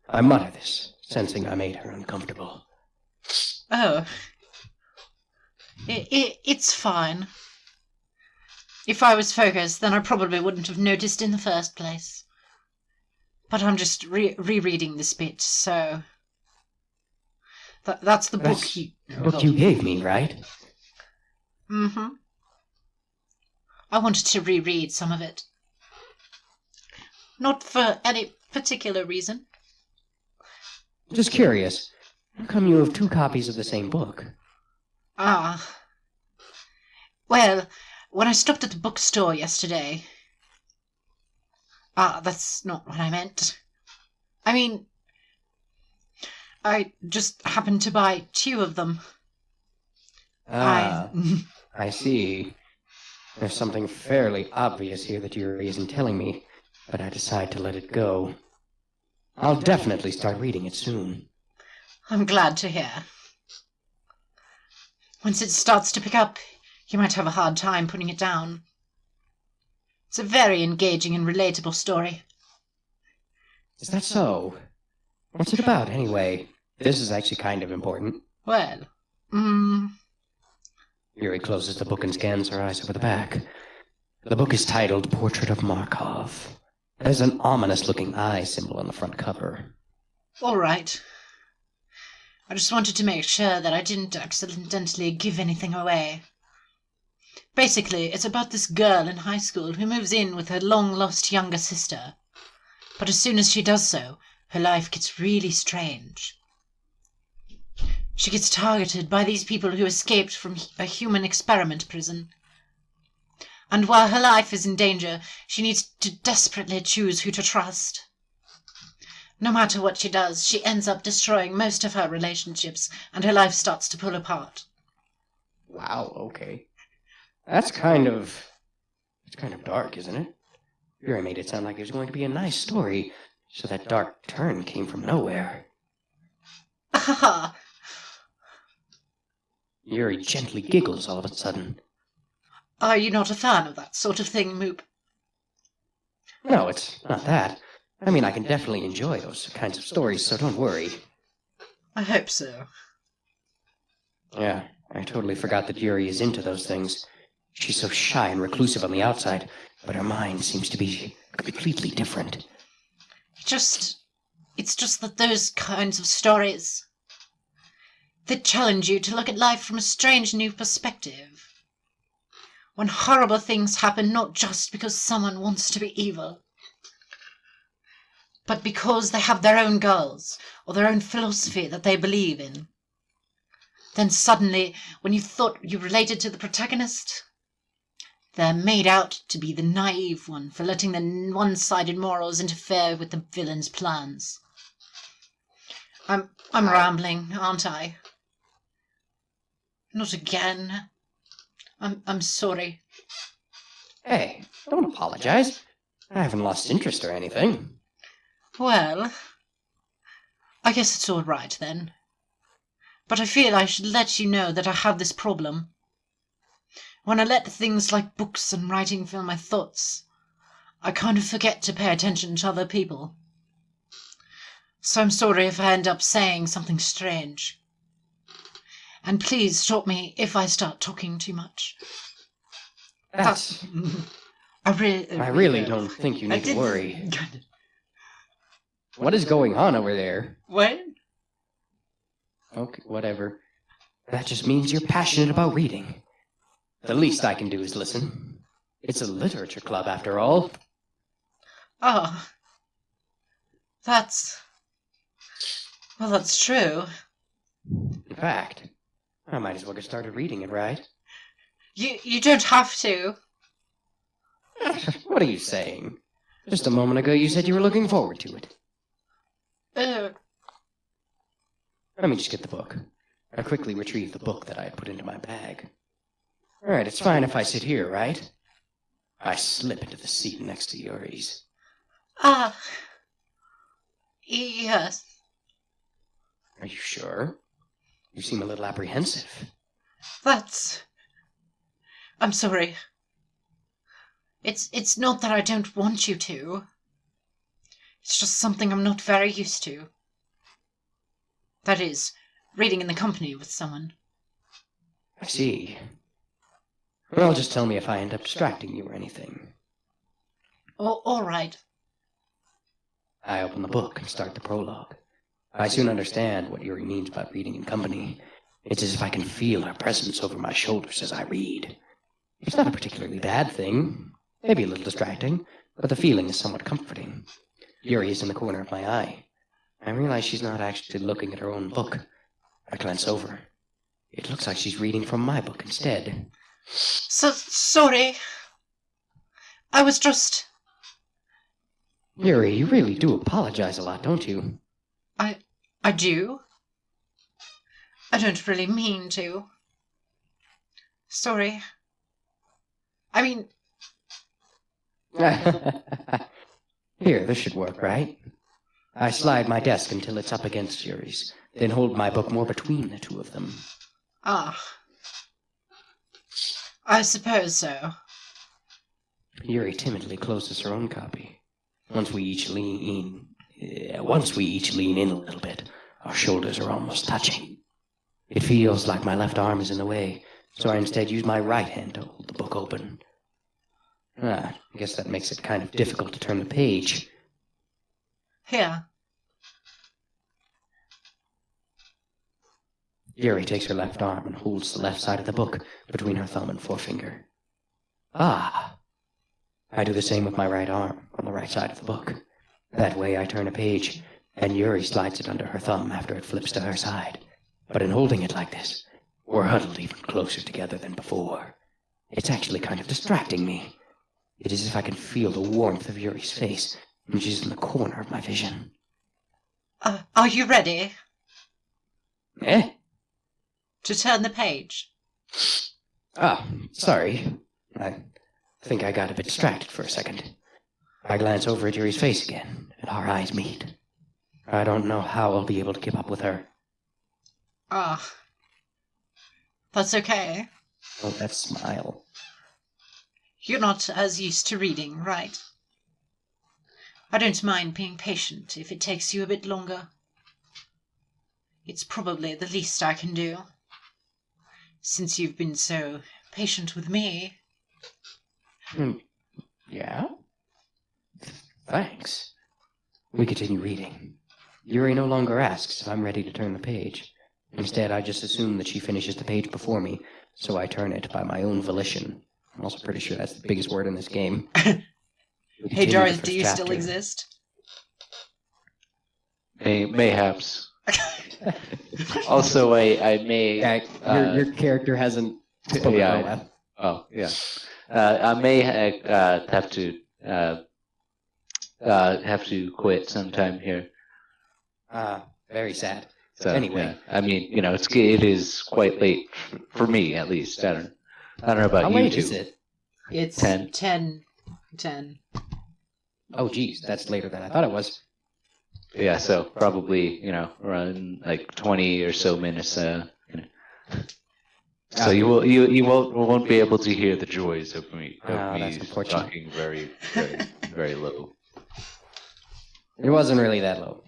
I mutter this, sensing I made her uncomfortable. Oh. It's fine. If I was focused, then I probably wouldn't have noticed in the first place. But I'm just rereading this bit, so... That's the book That's you... the book you gave me, right? Mm-hmm. I wanted to reread some of it. Not for any particular reason. Just curious. How come you have 2 copies of the same book? Ah. Well, when I stopped at the bookstore yesterday... that's not what I meant. I mean... I just happened to buy 2 of them. I see. There's something fairly obvious here that Yuri isn't telling me, but I decide to let it go. I'll definitely start reading it soon. I'm glad to hear. Once it starts to pick up, you might have a hard time putting it down. It's a very engaging and relatable story. Is that so? What's it about, anyway? This is actually kind of important. Well, Yuri closes the book and scans her eyes over the back. The book is titled Portrait of Markov. There's an ominous-looking eye symbol on the front cover. all right. I just wanted to make sure that I didn't accidentally give anything away. Basically, it's about this girl in high school who moves in with her long-lost younger sister. But as soon as she does so, her life gets really strange. She gets targeted by these people who escaped from a human experiment prison. And while her life is in danger, she needs to desperately choose who to trust. No matter what she does, she ends up destroying most of her relationships, and her life starts to pull apart. Wow, okay. It's kind of dark, isn't it? Yuri made it sound like it was going to be a nice story, so that dark turn came from nowhere. Ah, Yuri gently giggles all of a sudden. are you not a fan of that sort of thing, Moop? No, it's not that. I mean, I can definitely enjoy those kinds of stories, so don't worry. I hope so. Yeah, I totally forgot that Yuri is into those things. She's so shy and reclusive on the outside, but her mind seems to be completely different. It's just that those kinds of stories, they challenge you to look at life from a strange new perspective. When horrible things happen not just because someone wants to be evil, but because they have their own goals or their own philosophy that they believe in. Then suddenly, when you thought you related to the protagonist, they're made out to be the naive one for letting the one-sided morals interfere with the villain's plans. I'm rambling, aren't I? Not again. I'm sorry. Hey, don't apologize. I haven't lost interest or anything. Well, I guess it's all right then. But I feel I should let you know that I have this problem. When I let things like books and writing fill my thoughts, I kind of forget to pay attention to other people. So I'm sorry if I end up saying something strange. And please stop me if I start talking too much. That's... I really don't think you need to worry. What is going on over there? What? Okay, whatever. That just means you're passionate about reading. The least I can do is listen. It's a literature club, after all. Oh. That's true. In fact, I might as well get started reading it, right? You don't have to. What are you saying? Just a moment ago you said you were looking forward to it. Let me just get the book. I quickly retrieved the book that I had put into my bag. Alright, it's fine if I sit here, right? I slip into the seat next to Yuri's. Yes. Are you sure? You seem a little apprehensive. I'm sorry. It's not that I don't want you to. It's just something I'm not very used to. That is, reading in the company with someone. I see. Well, just tell me if I end up distracting you or anything. All right. I open the book and start the prologue. I soon understand what Yuri means by reading in company. It's as if I can feel her presence over my shoulders as I read. It's not a particularly bad thing, maybe a little distracting, but the feeling is somewhat comforting. Yuri is in the corner of my eye. I realize she's not actually looking at her own book. I glance over. It looks like she's reading from my book instead. Sorry. I was just... Yuri, you really do apologize a lot, don't you? I do? I don't really mean to. Sorry. I mean... Here, this should work, right? I slide my desk until it's up against Yuri's, then hold my book more between the two of them. Ah. I suppose so. Yuri timidly closes her own copy. Once we each lean in a little bit, our shoulders are almost touching. It feels like my left arm is in the way, so I instead use my right hand to hold the book open. I guess that makes it kind of difficult to turn the page. Here. Yuri takes her left arm and holds the left side of the book between her thumb and forefinger. Ah! I do the same with my right arm on the right side of the book. That way I turn a page, and Yuri slides it under her thumb after it flips to her side. But in holding it like this, we're huddled even closer together than before. It's actually kind of distracting me. It is as if I can feel the warmth of Yuri's face, and she's in the corner of my vision. Are you ready? Eh? To turn the page? Ah, sorry. I think I got a bit distracted for a second. I glance over at Yuri's face again, and our eyes meet. I don't know how I'll be able to keep up with her. Ah. That's okay. Oh, that smile. You're not as used to reading, right? I don't mind being patient if it takes you a bit longer. It's probably the least I can do, since you've been so patient with me. Yeah? Thanks. We continue reading. Yuri no longer asks if I'm ready to turn the page. Instead, I just assume that she finishes the page before me, so I turn it by my own volition. I'm also pretty sure that's the biggest word in this game. Hey, Doris, do you still exist? Mayhaps. Also, I may... your character hasn't spoken for a while. Oh, yeah. I may have to quit sometime here. Very sad. So, Anyway. yeah. I mean, it is quite late for me, at least. I don't know about How you late two. is it? It's 10. 10. Oh, geez, that's later than I thought it was. Yeah, so probably, around like 20 or so minutes. So you won't be able to hear the joys of me that's unfortunate. talking very, very, very low. It wasn't really that low.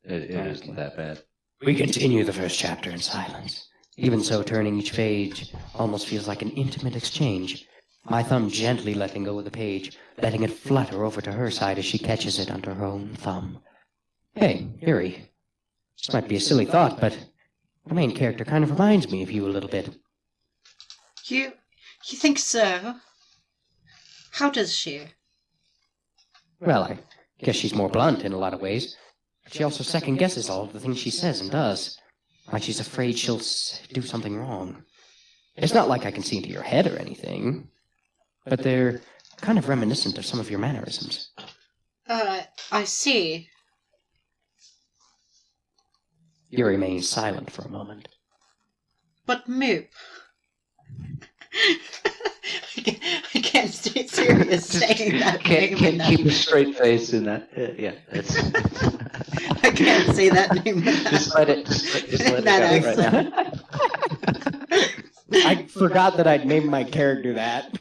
It isn't that bad. We continue the first chapter in silence. Even so, turning each page almost feels like an intimate exchange. My thumb gently letting go of the page, letting it flutter over to her side as she catches it under her own thumb. Hey, Yuri. This might be a silly thought, but the main character kind of reminds me of you a little bit. You think so? How does she? Well, I guess she's more blunt in a lot of ways. But she also second-guesses all of the things she says and does. Like she's afraid she'll do something wrong. It's not like I can see into your head or anything, but they're kind of reminiscent of some of your mannerisms. I see. You remain silent for a moment. But Moop... I can't stay serious saying that. Can't keep a straight face in that. Yeah, that's... I can't say that name. Just let it That go right now. I forgot that I'd named my character that.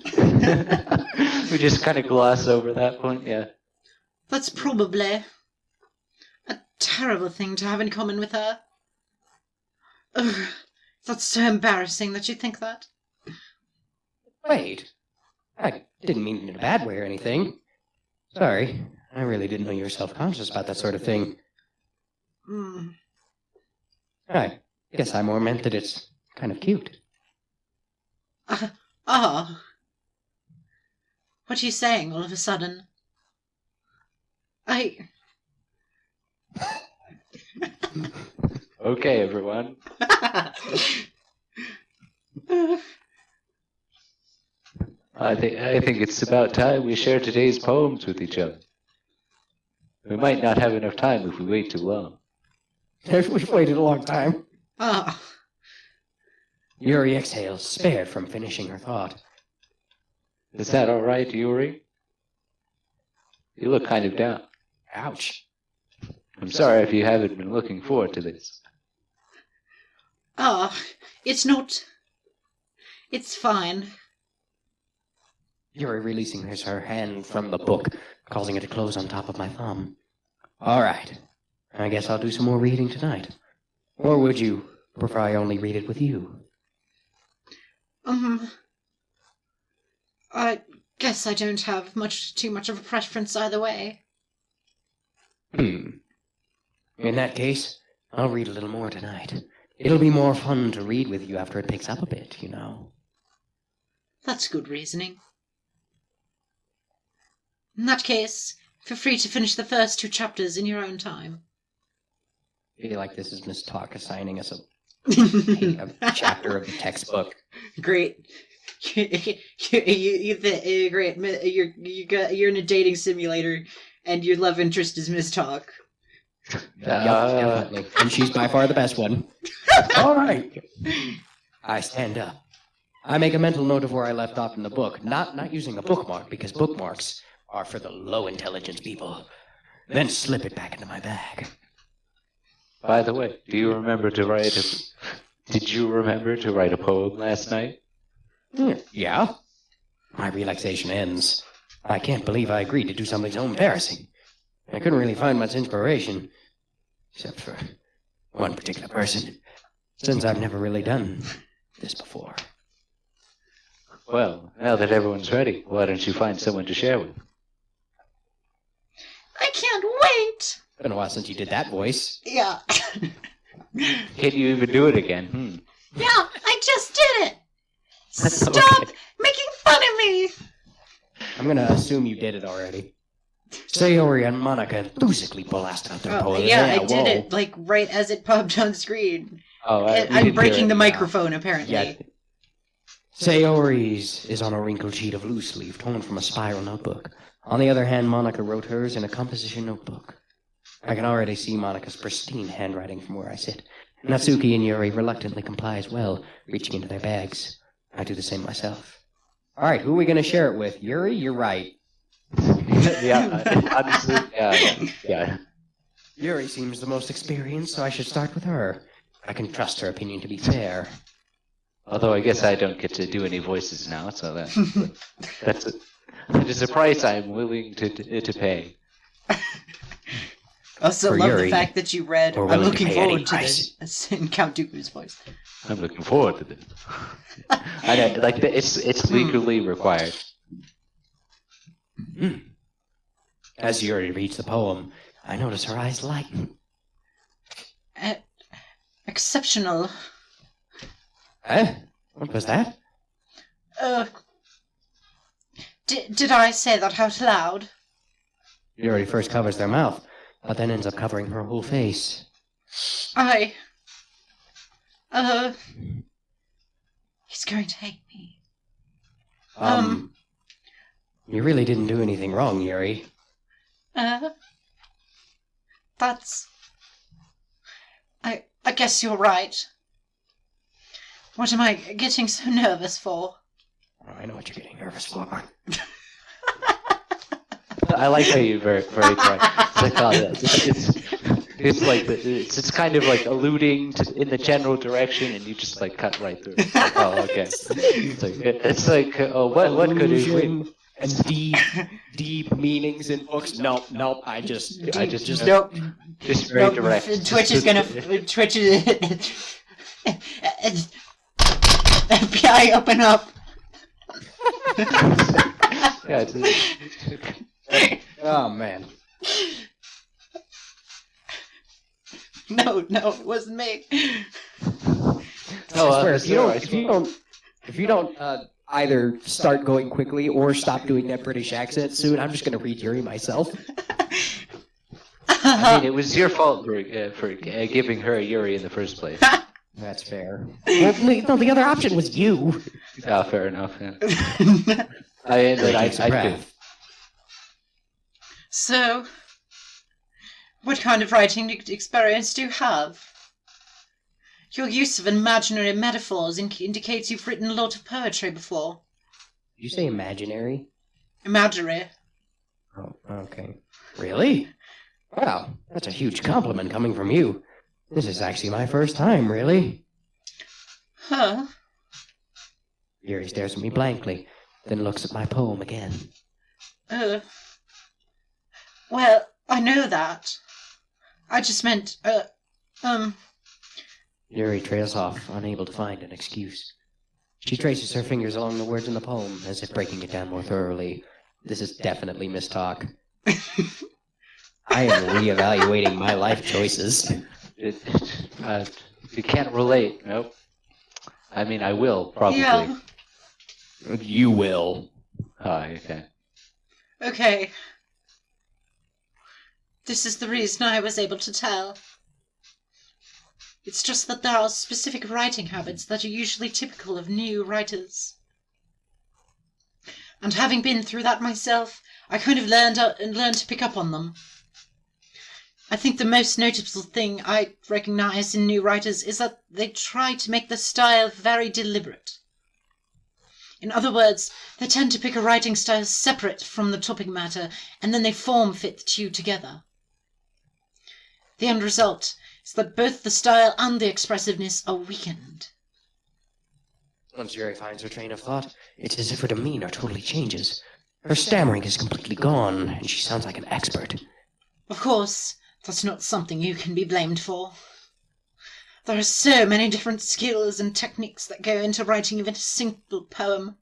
We just kind of gloss over that point, yeah. That's probably a terrible thing to have in common with her. Ugh, that's so embarrassing that you think that. Wait. I didn't mean it in a bad way or anything. Sorry. I really didn't know you were self-conscious about that sort of thing. Mm. I guess I more meant that it's kind of cute. What are you saying all of a sudden? Okay, everyone. I think it's about time we share today's poems with each other. We might not have enough time if we wait too long. We've waited a long time. Ah, Yuri exhales, spared from finishing her thought. Is that all right, Yuri? You look kind of down. Ouch. I'm sorry if you haven't been looking forward to this. it's not. It's fine. Yuri releasing her hand from the book, causing it to close on top of my thumb. All right. I guess I'll do some more reading tonight. Or would you prefer I only read it with you? I guess I don't have too much of a preference either way. In that case, I'll read a little more tonight. It'll be more fun to read with you after it picks up a bit, you know. That's good reasoning. In that case, feel free to finish the first 2 chapters in your own time. I feel like this is Miss Talk assigning us a chapter of the textbook. Great. Great. You're in a dating simulator, and your love interest is Miss Talk. Yup, definitely. And she's by far the best one. All right. I stand up. I make a mental note of where I left off in the book, not using a bookmark, because bookmarks are for the low intelligence people. Then slip it back into my bag. By the way, did you remember to write a poem last night? Yeah. My relaxation ends. I can't believe I agreed to do something so embarrassing. I couldn't really find much inspiration, except for one particular person, since I've never really done this before. Well, now that everyone's ready, why don't you find someone to share with? I can't wait! Been a while since you did that voice. Yeah. Can you even do it again? Yeah, I just did it! Stop making fun of me! I'm gonna assume you did it already. Sayori and Monica enthusiastically blasted out their poems. Yeah, I did it, like, right as it popped on screen. Oh, I'm breaking the microphone, apparently. Yeah. Sayori's is on a wrinkled sheet of loose leaf torn from a spiral notebook. On the other hand, Monica wrote hers in a composition notebook. I can already see Monica's pristine handwriting from where I sit. Natsuki and Yuri reluctantly comply as well, reaching into their bags. I do the same myself. All right, who are we going to share it with? Yuri, you're right. Yeah, honestly, yeah. Yuri seems the most experienced, so I should start with her. I can trust her opinion to be fair. Although I guess I don't get to do any voices now, so that is a price I'm willing to pay. Also For love Yuri, the fact that you read, we're I'm willing to looking pay any forward to price. this, in Count Dooku's voice. I'm looking forward to this. I know, like it's legally required. As Yuri reads the poem, I notice her eyes lighten. Exceptional. What was that? Did I say that out loud? Yuri first covers their mouth, but then ends up covering her whole face. He's going to hate me. You really didn't do anything wrong, Yuri. That's... I guess you're right. What am I getting so nervous for? Oh, I know what you're getting nervous for. I like how you very correct. It's like, It's like it's kind of like alluding to in the general direction, and you just like cut right through. It's like, oh, okay. It's like oh, what could it be? And deep meanings in books. Nope. I just Nope. just very Nope. direct. Twitch is gonna. Twitch is. FBI, open up. Yeah, Oh man. No, it wasn't me. Oh, I swear, sir, if you don't either start going quickly or stop doing that British accent soon, I'm just gonna read Yuri myself. I mean, it was your fault for giving her a Yuri in the first place. That's fair. Well, no, the other option was you. Oh, fair enough. Yeah. I So, what kind of writing experience do you have? Your use of imaginary metaphors indicates you've written a lot of poetry before. Did you say imaginary? Imaginary. Oh, okay. Really? Wow, that's a huge compliment coming from you. This is actually my first time, really. Huh? Yuri stares at me blankly, then looks at my poem again. Well, I know that. I just meant, Yuri trails off, unable to find an excuse. She traces her fingers along the words in the poem, as if breaking it down more thoroughly. This is definitely mistalk. I am reevaluating my life choices. you can't relate. Nope. I mean, I will probably. yeah. You will. Okay. Okay. This is the reason I was able to tell. It's just that there are specific writing habits that are usually typical of new writers. And having been through that myself, I kind of learned to pick up on them. I think the most noticeable thing I recognize in new writers is that they try to make the style very deliberate. In other words, they tend to pick a writing style separate from the topic matter, and then they form-fit the two together. The end result is that both the style and the expressiveness are weakened. Once Yuri finds her train of thought, it's as if her demeanor totally changes. Her stammering is completely gone, and she sounds like an expert. Of course, that's not something you can be blamed for. There are so many different skills and techniques that go into writing even a simple poem.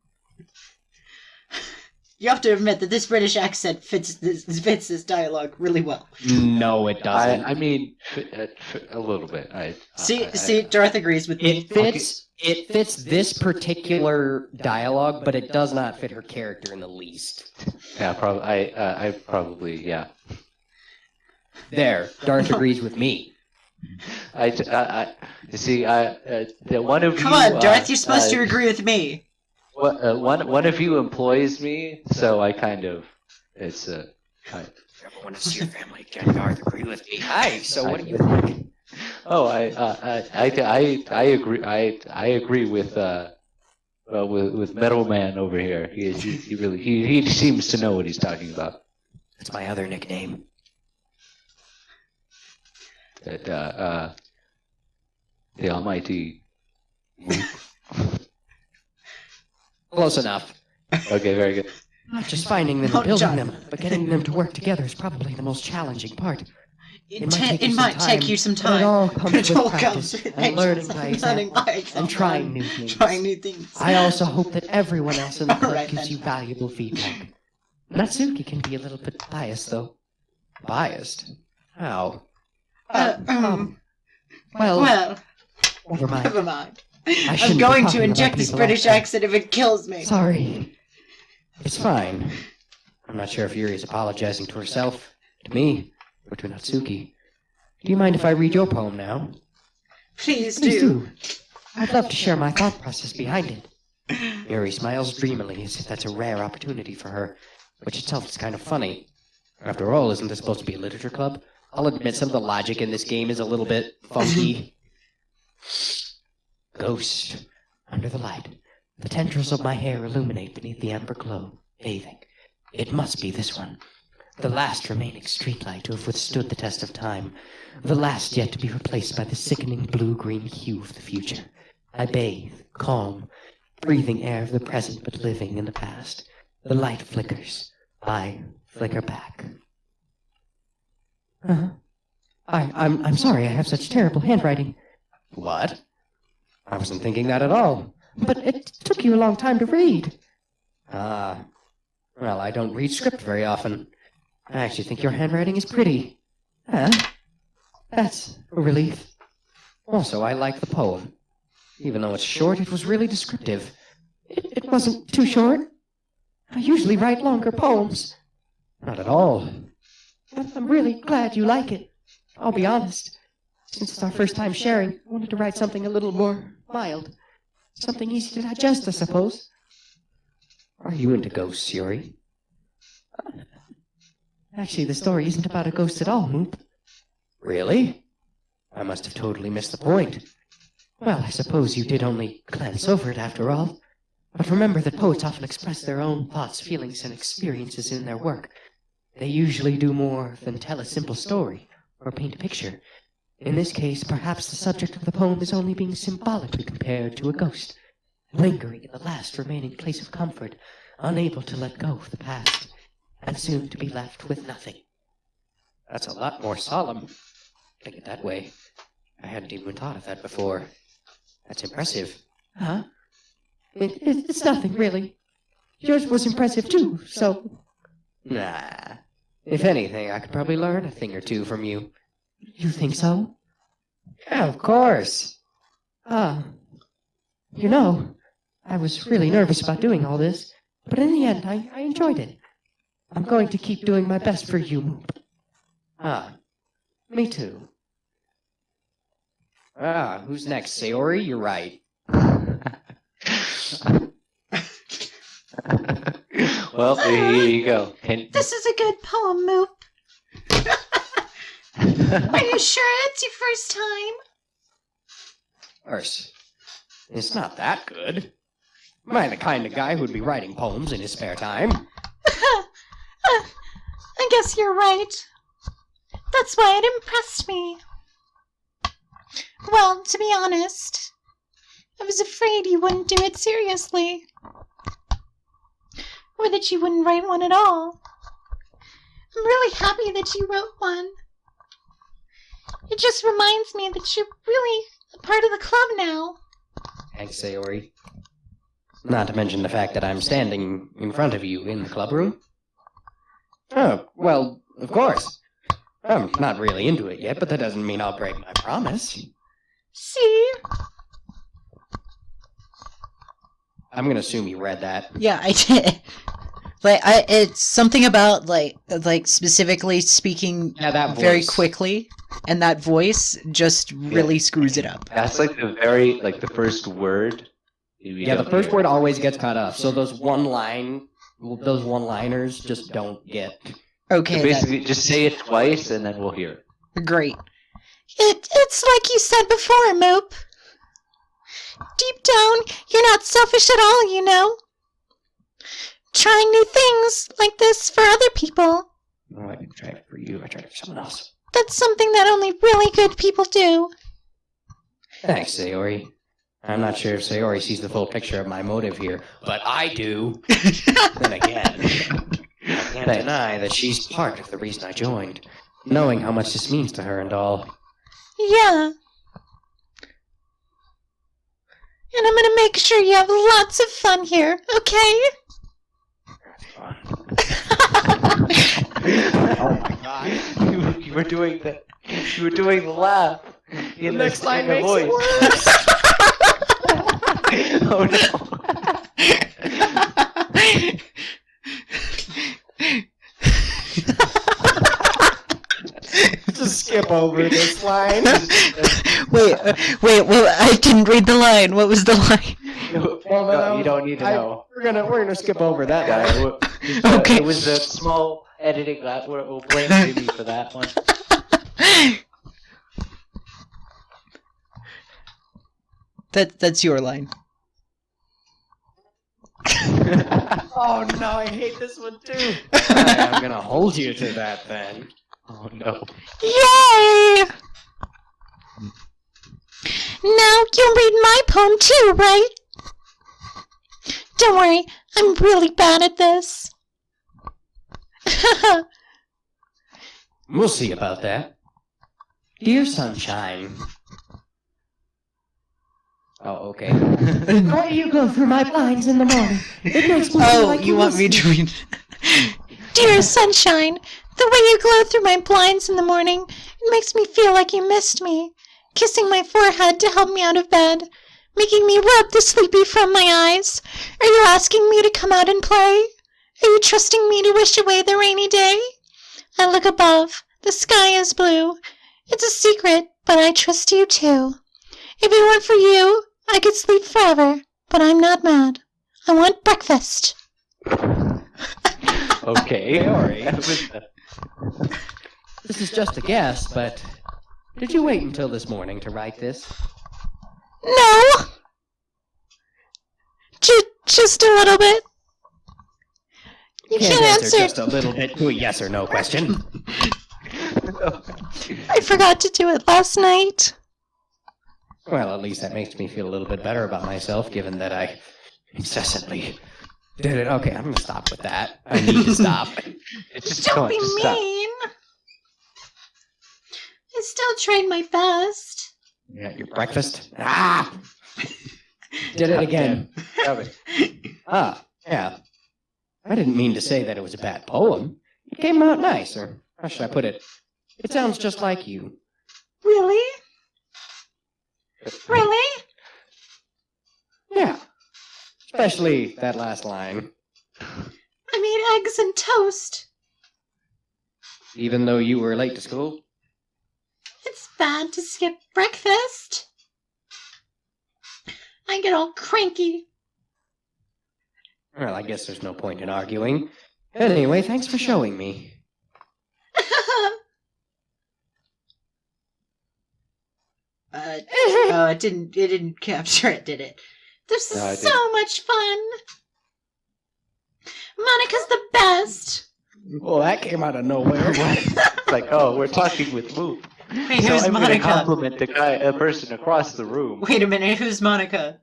You have to admit that this British accent fits this dialogue really well. No, it doesn't. I mean, a little bit. See, Darth agrees with me. It fits this particular dialogue, but it does not fit her character in the least. Yeah, probably. I probably, yeah. There, Darth agrees with me. You see, the one of Come you. on, Darth, you're supposed to agree with me. One of you employs me, so I kind of. It's kind. I want to see your family. Can Darth agree with me? Hi. So, what do you think? Oh, I agree. I agree with Metal Man over here. He really seems to know what he's talking about. That's my other nickname. That the Almighty. Close enough. Okay, very good. Not just finding them and building them, but getting them to work together is probably the most challenging part. It might take you some time. But it all comes It with all practice comes with and learning by example and trying new things. I also hope that everyone else in the club Alright, gives then. you valuable feedback. Natsuki can be a little bit biased, though. Biased? How? Well, Well, never mind. never mind. I I'm shouldn't be going talking to about inject this people British like that. accent if it kills me. Sorry. It's fine. I'm not sure if Yuri is apologizing to herself, to me, or to Natsuki. Do you mind if I read your poem now? Please Please do. do. I'd love to share my thought process behind it. Yuri smiles dreamily as if that's a rare opportunity for her, which itself is kind of funny. After all, isn't this supposed to be a literature club? I'll admit some of the logic in this game is a little bit funky. Ghost. Under the light. The tendrils of my hair illuminate beneath the amber glow, bathing. It must be this one. the last remaining streetlight to have withstood the test of time, the last yet to be replaced by the sickening blue-green hue of the future. I bathe, calm, breathing air of the present but living in the past. The light flickers. I flicker back. I'm sorry I have such terrible handwriting. What? I wasn't thinking that at all. But it took you a long time to read. Ah. Well, I don't read script very often. I actually think your handwriting is pretty. Huh? That's a relief. Also, I like the poem. Even though it's short, it was really descriptive. It wasn't too short. I usually write longer poems. Not at all. But I'm really glad you like it. I'll be honest. Since it's our first time sharing, I wanted to write something a little more mild. Something easy to digest, I suppose. Are you into ghosts, Yuri? Actually, the story isn't about a ghost at all, Moop. Really? I must have totally missed the point. Well, I suppose you did only glance over it after all. But remember that poets often express their own thoughts, feelings, and experiences in their work. They usually do more than tell a simple story or paint a picture. In this case, perhaps the subject of the poem is only being symbolically compared to a ghost, lingering in the last remaining place of comfort, unable to let go of the past, and soon to be left with nothing. That's a lot more solemn. Think it that way. I hadn't even thought of that before. That's impressive. Huh? It's nothing, really. Yours was impressive, too, so... Nah. If anything, I could probably learn a thing or two from you. You think so? Yeah, of course. You know, I was really nervous about doing all this, but in the end, I enjoyed it. I'm going to keep doing my best for you, Moop. Me too. Who's next? Sayori? You're right. Well, here you go. This is a good poem, Moop. Are you sure it's your first time? Urs, it's not that good. Am I the kind of guy who'd be writing poems in his spare time? I guess you're right. That's why it impressed me. Well, to be honest, I was afraid you wouldn't do it seriously. Or that you wouldn't write one at all. I'm really happy that you wrote one. It just reminds me that you're really a part of the club now. Thanks, Sayori. Not to mention the fact that I'm standing in front of you in the club room. Oh, well, of course. I'm not really into it yet, but that doesn't mean I'll break my promise. See? I'm gonna assume you read that. Yeah, I did. Like, it's something about like specifically speaking that very voice. quickly, and that voice just really screws it up. That's like the first word. Yeah, the first word always gets cut off, so those one-liners just don't get... Okay, So basically, just say it twice, and then we'll hear it. great. It's like you said before, Moop. Deep down, you're not selfish at all, you know. Trying new things like this for other people. No, I didn't try it for you, I tried it for someone else. That's something that only really good people do. Thanks, Sayori. I'm not sure if Sayori sees the full picture of my motive here, but I do. Then again, I can't deny that she's part of the reason I joined, knowing how much this means to her and all. Yeah. And I'm gonna make sure you have lots of fun here, okay? Oh my god. You were doing the laugh in Next the, line in the makes voice. it worse. Oh no. Just skip over this line. Wait, well, I didn't read the line. What was the line? Well, You don't need to know. We're gonna skip over that Yeah, line. Okay. It was a small editing that we'll blame Jimmy for that one. That's your line. Oh no, I hate this one too. Alright, I'm gonna hold you to that then. Oh no. Yay! Now you'll read my poem too, right? Don't worry, I'm really bad at this. We'll see about that. Dear Sunshine. Oh, okay. The way you go through my blinds in the morning, it makes me feel Oh, like you want me miss to read? Dear sunshine, the way you glow through my blinds in the morning, it makes me feel like you missed me. Kissing my forehead to help me out of bed, making me rub the sleepy from my eyes. Are you asking me to come out and play? Are you trusting me to wish away the rainy day? I look above, the sky is blue. It's a secret, but I trust you too. If it weren't for you, I could sleep forever, but I'm not mad. I want breakfast. Okay. Kaori. That was, This is just a guess, but did you wait until this morning to write this? No! Just a little bit. You can't answer. just a little bit to a yes or no question. I forgot to do it last night. Well, at least that makes me feel a little bit better about myself, given that I incessantly did it. Okay, I'm gonna stop with that. I need to stop. it's just Don't going be to stop. mean. I still tried my best. Yeah, your breakfast? Ah! Did it again. Ah, yeah. I didn't mean to say that it was a bad poem. It came out nice, or how should I put it? It sounds just like you. Really? Really? Yeah. Especially that last line. I made eggs and toast. Even though you were late to school? It's bad to skip breakfast. I get all cranky. Well, I guess there's no point in arguing. Anyway, thanks for showing me. Oh, it didn't capture it, did it? This is No, I so much fun. Monica's the best. Well, that came out of nowhere. It's like, oh, we're talking with Moop. Wait, So who's I'm going to Monica? compliment a person across the room. Wait a minute, who's Monica?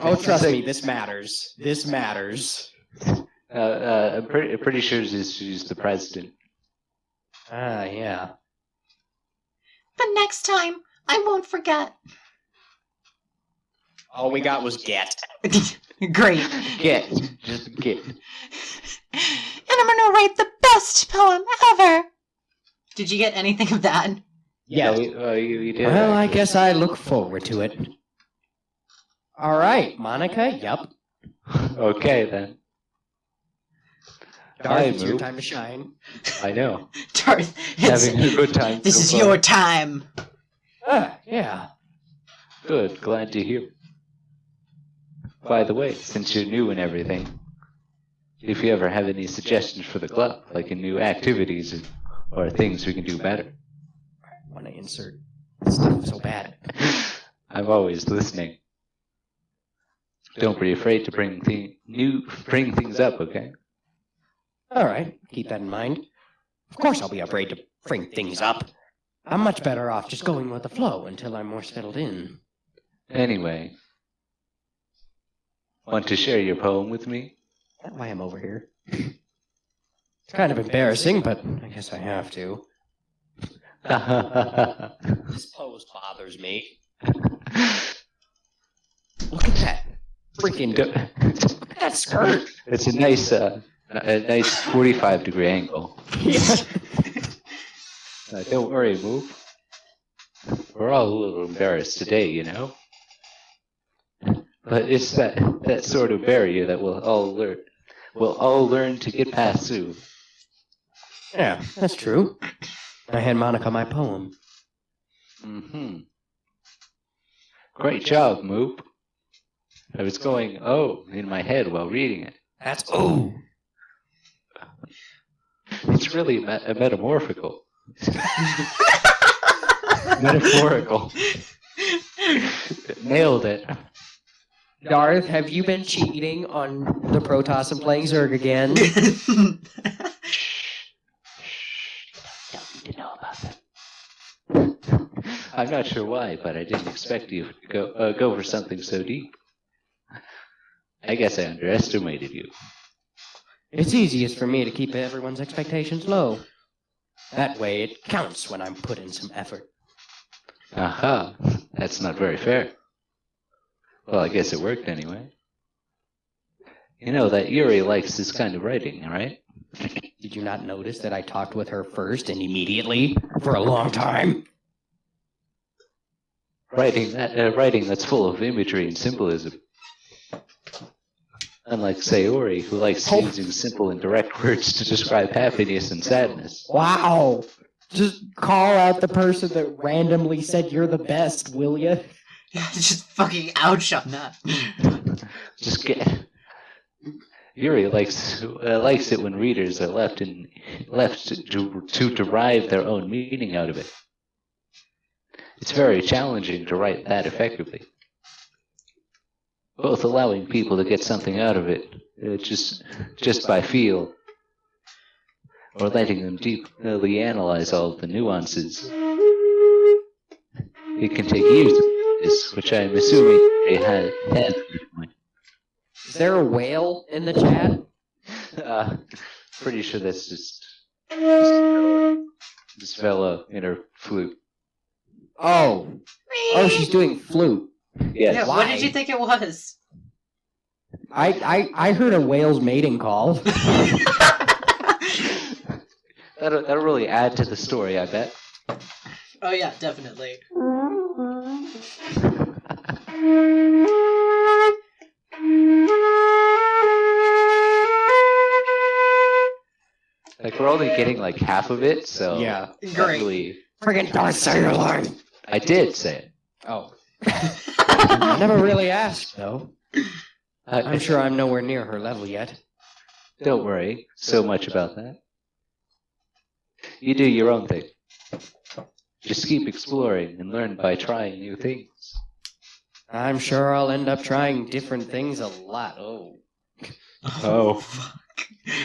Oh, trust me, this matters. This matters. I'm pretty sure she's the president. Ah, yeah. But next time, I won't forget. All we got was get. Great. Just get. And I'm gonna write the best poem ever. Did you get anything of that? Yeah. You did. Well, I guess I look forward to it. All right, Monica. Yup. Okay then. Darth, Hi, it's your Moop. time to shine. I know. Darth, Having a good time. this so is far. your time. Ah, yeah. Good. Glad to hear. By the way, since you're new and everything, if you ever have any suggestions for the club, like in new activities or things we can do better, I want to insert stuff so bad. I'm always listening. Don't be afraid to bring things up, okay? All right, keep that in mind. Of course I'll be afraid to bring things up. I'm much better off just going with the flow until I'm more settled in. Anyway, want to share your poem with me? That's why I'm over here. It's kind of embarrassing, but I guess I have to. This pose bothers me. Look at that. Freaking... Look at that skirt. It's a nice 45-degree angle. Yeah. Don't worry, Move. We're all a little embarrassed today, you know? But it's that sort of barrier that we'll all learn to get past soon. Yeah, that's true. I hand Monica my poem. Mm-hmm. Great job, Moop. I was going, oh, in my head while reading it. That's oh. It's really metamorphical. Metaphorical. Nailed it. Darth, have you been cheating on the Protoss and playing Zerg again? Don't need to know about that. I'm not sure why, but I didn't expect you to go for something so deep. I guess I underestimated you. It's easiest for me to keep everyone's expectations low. That way it counts when I'm put in some effort. Aha, that's not very fair. Well, I guess it worked anyway. You know that Yuri likes this kind of writing, right? Did you not notice that I talked with her first and immediately for a long time? Writing that's full of imagery and symbolism. Unlike Sayori, who likes using simple and direct words to describe happiness and sadness. Wow! Just call out the person that randomly said you're the best, will ya? Just fucking ouch on that. Just get. Yuri likes it when readers are left to derive their own meaning out of it. It's very challenging to write that effectively. Both allowing people to get something out of it, just by feel, or letting them deeply analyze all of the nuances. It can take years to do this, which I'm assuming they had at this point. Is there a whale in the chat? Pretty sure that's just this fella in her flute. Oh, she's doing flute. Yes. Yeah, what did you think it was? I heard a whale's mating call. That'll really add to the story, I bet. Oh yeah, definitely. Like, we're only getting like half of it, so Yeah. Great. Really, Friggin' Darth, say your line. I did say it. Oh. I never really asked, though. I'm I'm sure I'm nowhere near her level yet. Don't worry so much about that. You do your own thing. Just keep exploring and learn by trying new things. I'm sure I'll end up trying different things a lot. Oh. Oh.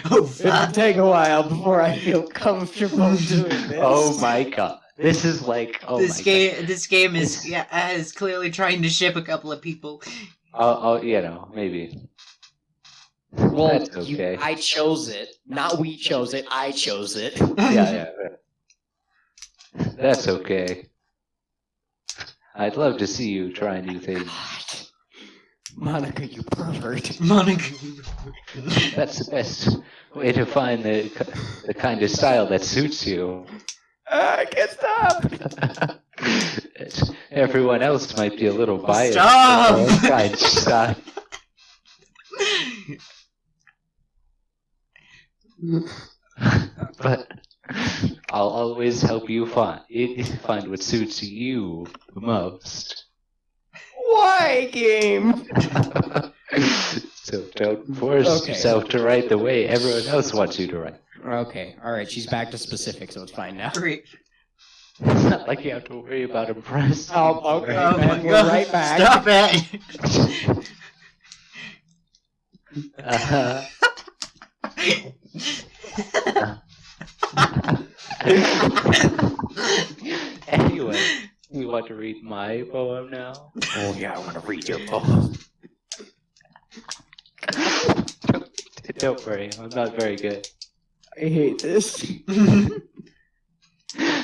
Oh fuck. take a while before I feel comfortable doing this. Oh my god. This is like, oh This my game, this game is clearly trying to ship a couple of people. god. You know, maybe. Well, That's okay. I chose it. Not we chose it, I chose it. Yeah. That's okay. I'd love to see you try new things. God. Monica, you pervert. Monica. That's the best way to find the kind of style that suits you. I can't stop. Everyone else might be a little biased. Stop! with their own kind of style. But I'll always help you find what suits you the most. Why, game? So don't force yourself to write the way everyone else wants you to write. Okay, alright, she's back to specific, so it's fine now. Great. It's not like you have to worry about impressing. Oh, okay, Oh my and we're god. right back. Stop it. Anyway, you want to read my poem now? Oh yeah, I want to read your poem. Don't worry, I'm not very good. I hate this.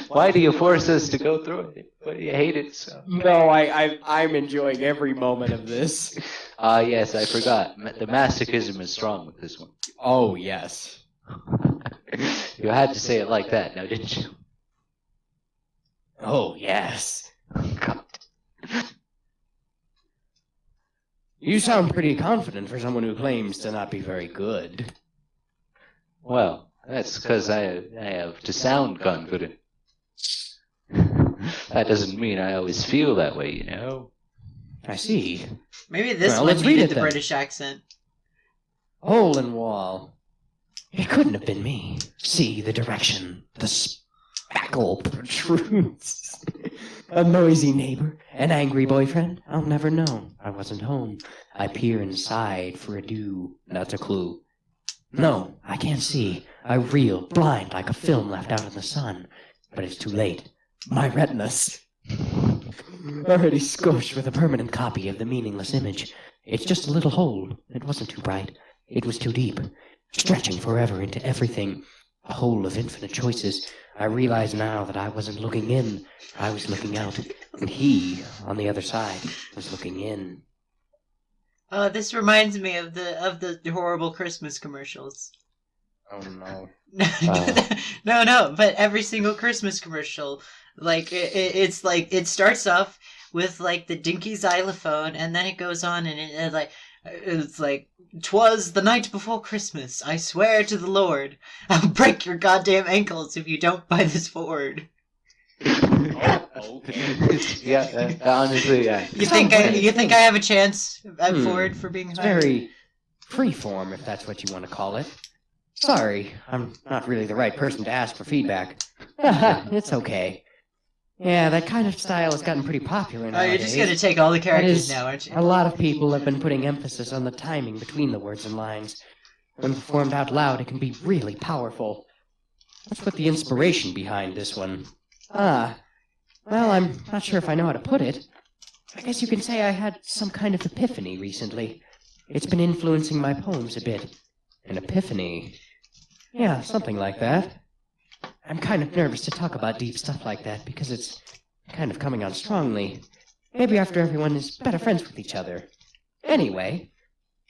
Why do you force us to go through it? Why do you hate it so? No, I'm enjoying every moment of this. Yes, I forgot. The masochism is strong with this one. Oh yes. You had to say it like that, now didn't you? Oh yes. God. You sound pretty confident for someone who claims to not be very good. Well, that's because I have to sound confident. That doesn't mean I always feel that way, you know? I see. Maybe this Well, one let's read needed it the then. British accent. Hole in wall. It couldn't have been me. See the direction. The spackle protrudes. A noisy neighbor, an angry boyfriend? I'll never know. I wasn't home. I peer inside for a dew, not a clue. No, I can't see. I reel, blind like a film left out in the sun. But it's too late. My retina's already scorched with a permanent copy of the meaningless image. It's just a little hole. It wasn't too bright. It was too deep, stretching forever into everything. A hole of infinite choices. I realize now that I wasn't looking in. I was looking out. And he, on the other side, was looking in. This reminds me of the horrible Christmas commercials. Oh no. No, but every single Christmas commercial, like, it's like, it starts off with, like, the dinky xylophone, and then it goes on, and it's like, "'Twas the night before Christmas, I swear to the Lord, I'll break your goddamn ankles if you don't buy this Ford." Yeah, honestly, yeah. You think I have a chance at Ford for being It's hired? very freeform, if that's what you want to call it. Sorry, I'm not really the right person to ask for feedback. It's okay. Yeah, that kind of style has gotten pretty popular Oh, nowadays. you're just gonna take all the characters That is, now, aren't you? A lot of people have been putting emphasis on the timing between the words and lines. When performed out loud, it can be really powerful. Let's put the inspiration behind this one. Well, I'm not sure if I know how to put it. I guess you can say I had some kind of epiphany recently. It's been influencing my poems a bit. An epiphany. Yeah, something like that. I'm kind of nervous to talk about deep stuff like that because it's kind of coming on strongly. Maybe after everyone is better friends with each other. Anyway,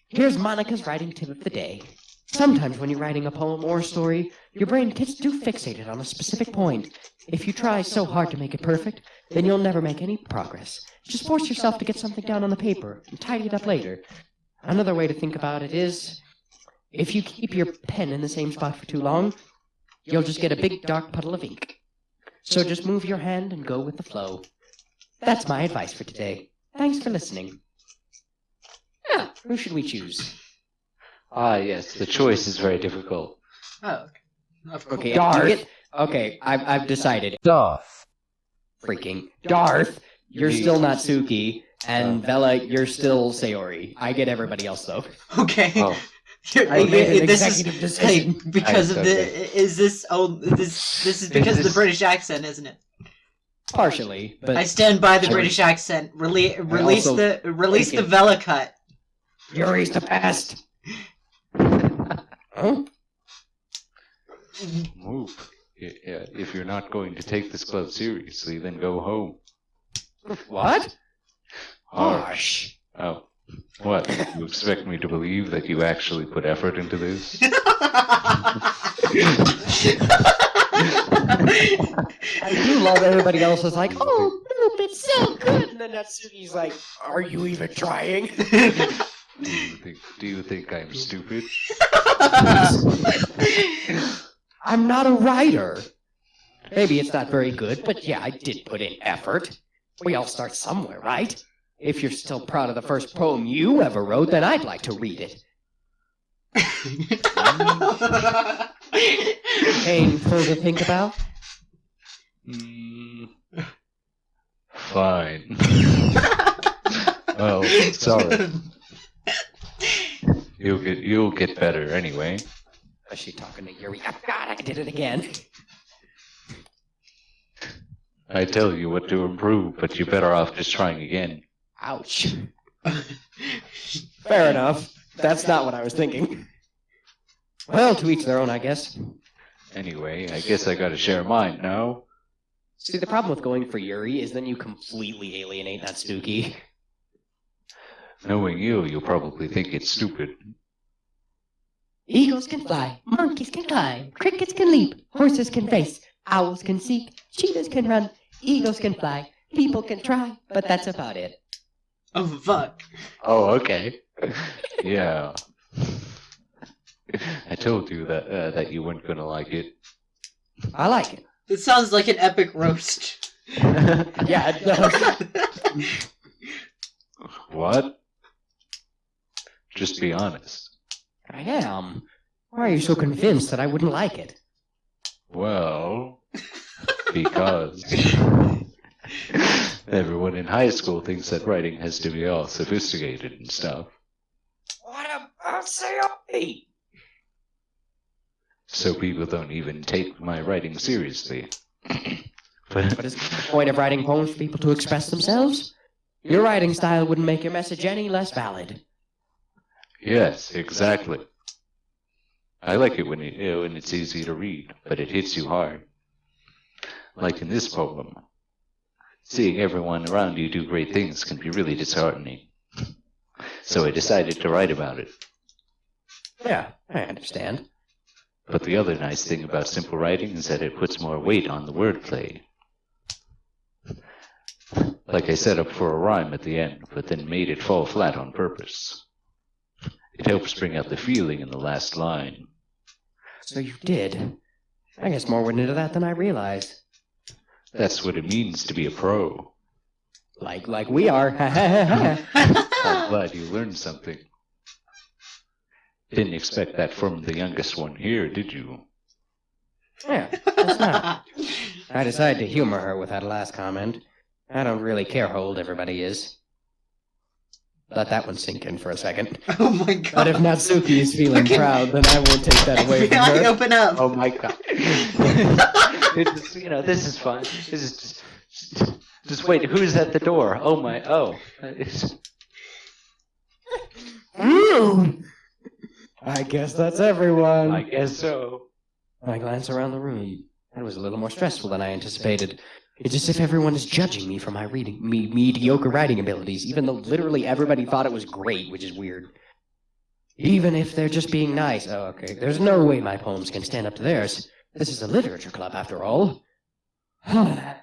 here's Monica's writing tip of the day. Sometimes when you're writing a poem or a story, your brain gets too fixated on a specific point. If you try so hard to make it perfect, then you'll never make any progress. Just force yourself to get something down on the paper and tidy it up later. Another way to think about it is, if you keep your pen in the same spot for too long, you'll just get a big dark puddle of ink. So just move your hand and go with the flow. That's my advice for today. Thanks for listening. Who should we choose? Ah, yes, the choice is very difficult. Oh, of course. Okay, Darth. Okay, I've decided. Darth. Freaking Darth, you're still not Suki, and Vela, you're still Sayori. I get everybody else though. Okay. Oh. I made an This executive is decision. because of Okay. the. Is this? Oh, this is because of the British accent, isn't it? Partially, but I stand by the Sure. British accent. Release also the take it. Vela cut. Yuri's the best. Huh? Move. Yeah, if you're not going to take this club seriously, then go home. What? Harsh. Oh. What? You expect me to believe that you actually put effort into this? I do love everybody else is like, oh, Boop, it's so good. And then Natsuki's like, are you even trying? Do you think I'm stupid? I'm not a writer. Maybe it's not very good, but yeah, I did put in effort. We all start somewhere, right? If you're still proud of the first poem you ever wrote, then I'd like to read it. Painful to think about? Fine. Well, sorry. You'll get better anyway. Is she talking to Yuri? Oh, God, I did it again. I tell you what to improve, but you're better off just trying again. Ouch. Fair enough. That's not what I was thinking. Well, to each their own, I guess. Anyway, I guess I gotta share mine now. See, the problem with going for Yuri is then you completely alienate Natsuki. Knowing you'll probably think it's stupid. Eagles can fly, monkeys can climb, crickets can leap, horses can race, owls can seek, cheetahs can run, eagles can fly, people can try, but that's about it. Oh fuck! Oh, okay. Yeah. I told you that you weren't gonna like it. I like it. It sounds like an epic roast. Yeah, it does. What? Just be honest. I am. Why are you so convinced that I wouldn't like it? Well, Because everyone in high school thinks that writing has to be all sophisticated and stuff. What about Sayori? So people don't even take my writing seriously. But is the point of writing poems for people to express themselves? Your writing style wouldn't make your message any less valid. Yes, exactly. I like it when it's easy to read, but it hits you hard. Like in this poem. Seeing everyone around you do great things can be really disheartening. So I decided to write about it. Yeah, I understand. But the other nice thing about simple writing is that it puts more weight on the wordplay. Like I set up for a rhyme at the end, but then made it fall flat on purpose. It helps bring out the feeling in the last line. So you did. I guess more went into that than I realized. That's what it means to be a pro. Like we are. I'm glad you learned something. Didn't expect that from the youngest one here, did you? Yeah, that's not. I decided to humor her with that last comment. I don't really care how old everybody is. Let that one sink in for a second. Oh my god. But if Natsuki is feeling proud, then I won't take that away from FBI, her. open up. Oh my god. This is fun. This is just wait, who's at the door? Oh my, oh. I guess that's everyone. I guess so. I glance around the room. That was a little more stressful than I anticipated. It's as if everyone is judging me for my mediocre writing abilities, even though literally everybody thought it was great, which is weird. Even if they're just being nice. Oh, okay. There's no way my poems can stand up to theirs. This is a literature club, after all. I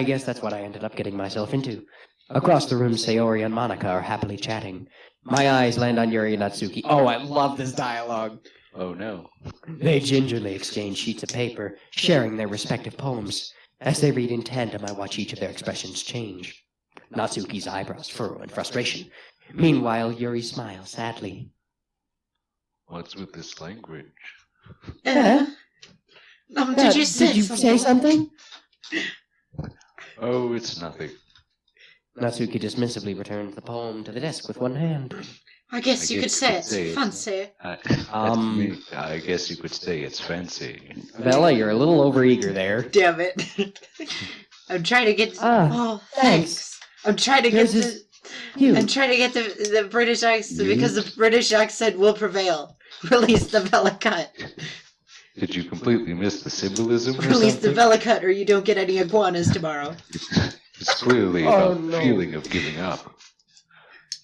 guess that's what I ended up getting myself into. Across the room, Sayori and Monica are happily chatting. My eyes land on Yuri and Natsuki. Oh, I love this dialogue. Oh no. They gingerly exchange sheets of paper, sharing their respective poems. As they read in tandem, I watch each of their expressions change. Natsuki's eyebrows furrow in frustration. Meanwhile, Yuri smiles sadly. What's with this language? Did you say something? Oh, it's nothing. Natsuki dismissively returns the poem to the desk with one hand. I guess you could say it's fancy. I guess you could say it's fancy. Bella, you're a little overeager there. Damn it. I'm trying to get... Ah, thanks. I'm trying to get the... You. I'm trying to get the British accent because the British accent will prevail. Release the Bella cut. Did you completely miss the symbolism or Release the something? Bella cut or you don't get any iguanas tomorrow. It's clearly about the feeling of giving up.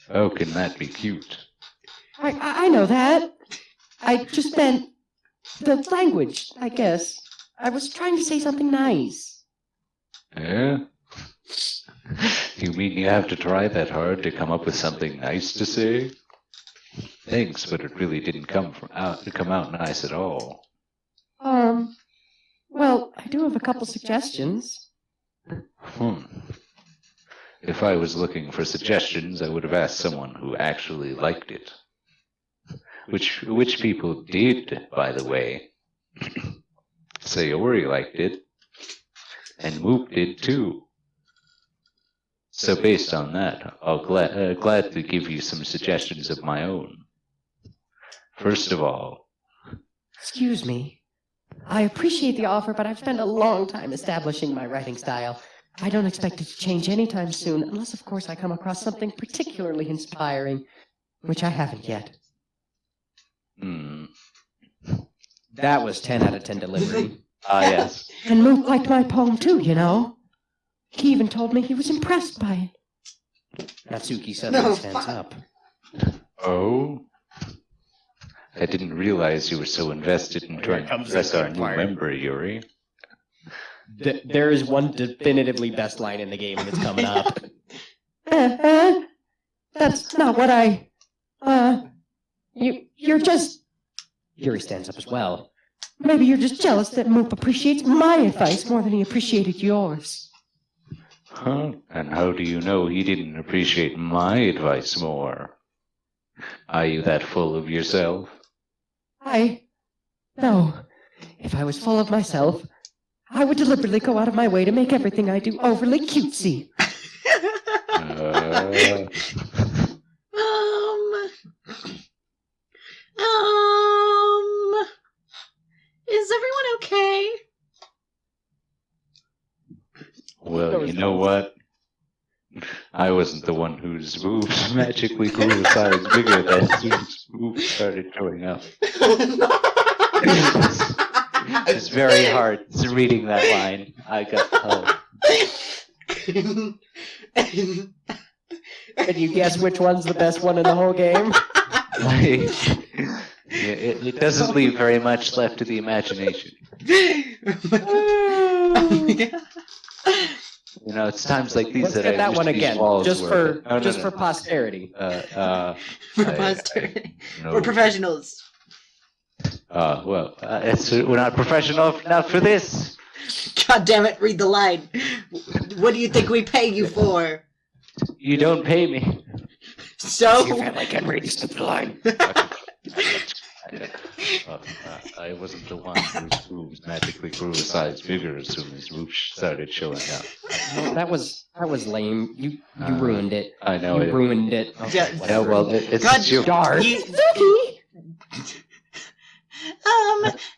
How can that be cute? I know that. I just meant the language, I guess. I was trying to say something nice. Yeah? You mean you have to try that hard to come up with something nice to say? Thanks, but it really didn't come out nice at all. Well, I do have a couple suggestions. If I was looking for suggestions, I would have asked someone who actually liked it. Which people did, by the way. Sayori liked it, and Moop did too. So based on that, I'll gladly give you some suggestions of my own. First of all... Excuse me. I appreciate the offer, but I've spent a long time establishing my writing style. I don't expect it to change anytime soon, unless, of course, I come across something particularly inspiring, which I haven't yet. That was 10 out of 10 delivery. Yes. And Moot liked my poem too, you know. He even told me he was impressed by it. Natsuki suddenly stands up. Oh? I didn't realize you were so invested in trying to impress our new member, Yuri. There is one definitively best line in the game, and it's coming up. That's not what I... You're just... Yuri stands up as well. Maybe you're just jealous that Moop appreciates my advice more than he appreciated yours. Huh? And how do you know he didn't appreciate my advice more? Are you that full of yourself? No. If I was full of myself, I would deliberately go out of my way to make everything I do overly cutesy. Uh, Um, is everyone okay? well, you know what? I wasn't the one whose boobs magically grew a size bigger as soon as boobs started showing up. It's very hard reading that line. I got Can you guess which one's the best one in the whole game? it doesn't leave very much left to the imagination. Oh my God. You know, it's times like these Let's that get I that wish one these again, walls just were. for for posterity. For posterity. No. We're professionals. Well, we're not professional enough for this. God damn it, read the line. What do you think we pay you for? You don't pay me. So? Your family can read the line. I wasn't the one whose boobs magically grew a size bigger as soon as boobs started showing up. No, that was lame. You ruined it. I know You it. ruined it. Okay, Yeah, Yeah, whatever. well, it's God your Darth.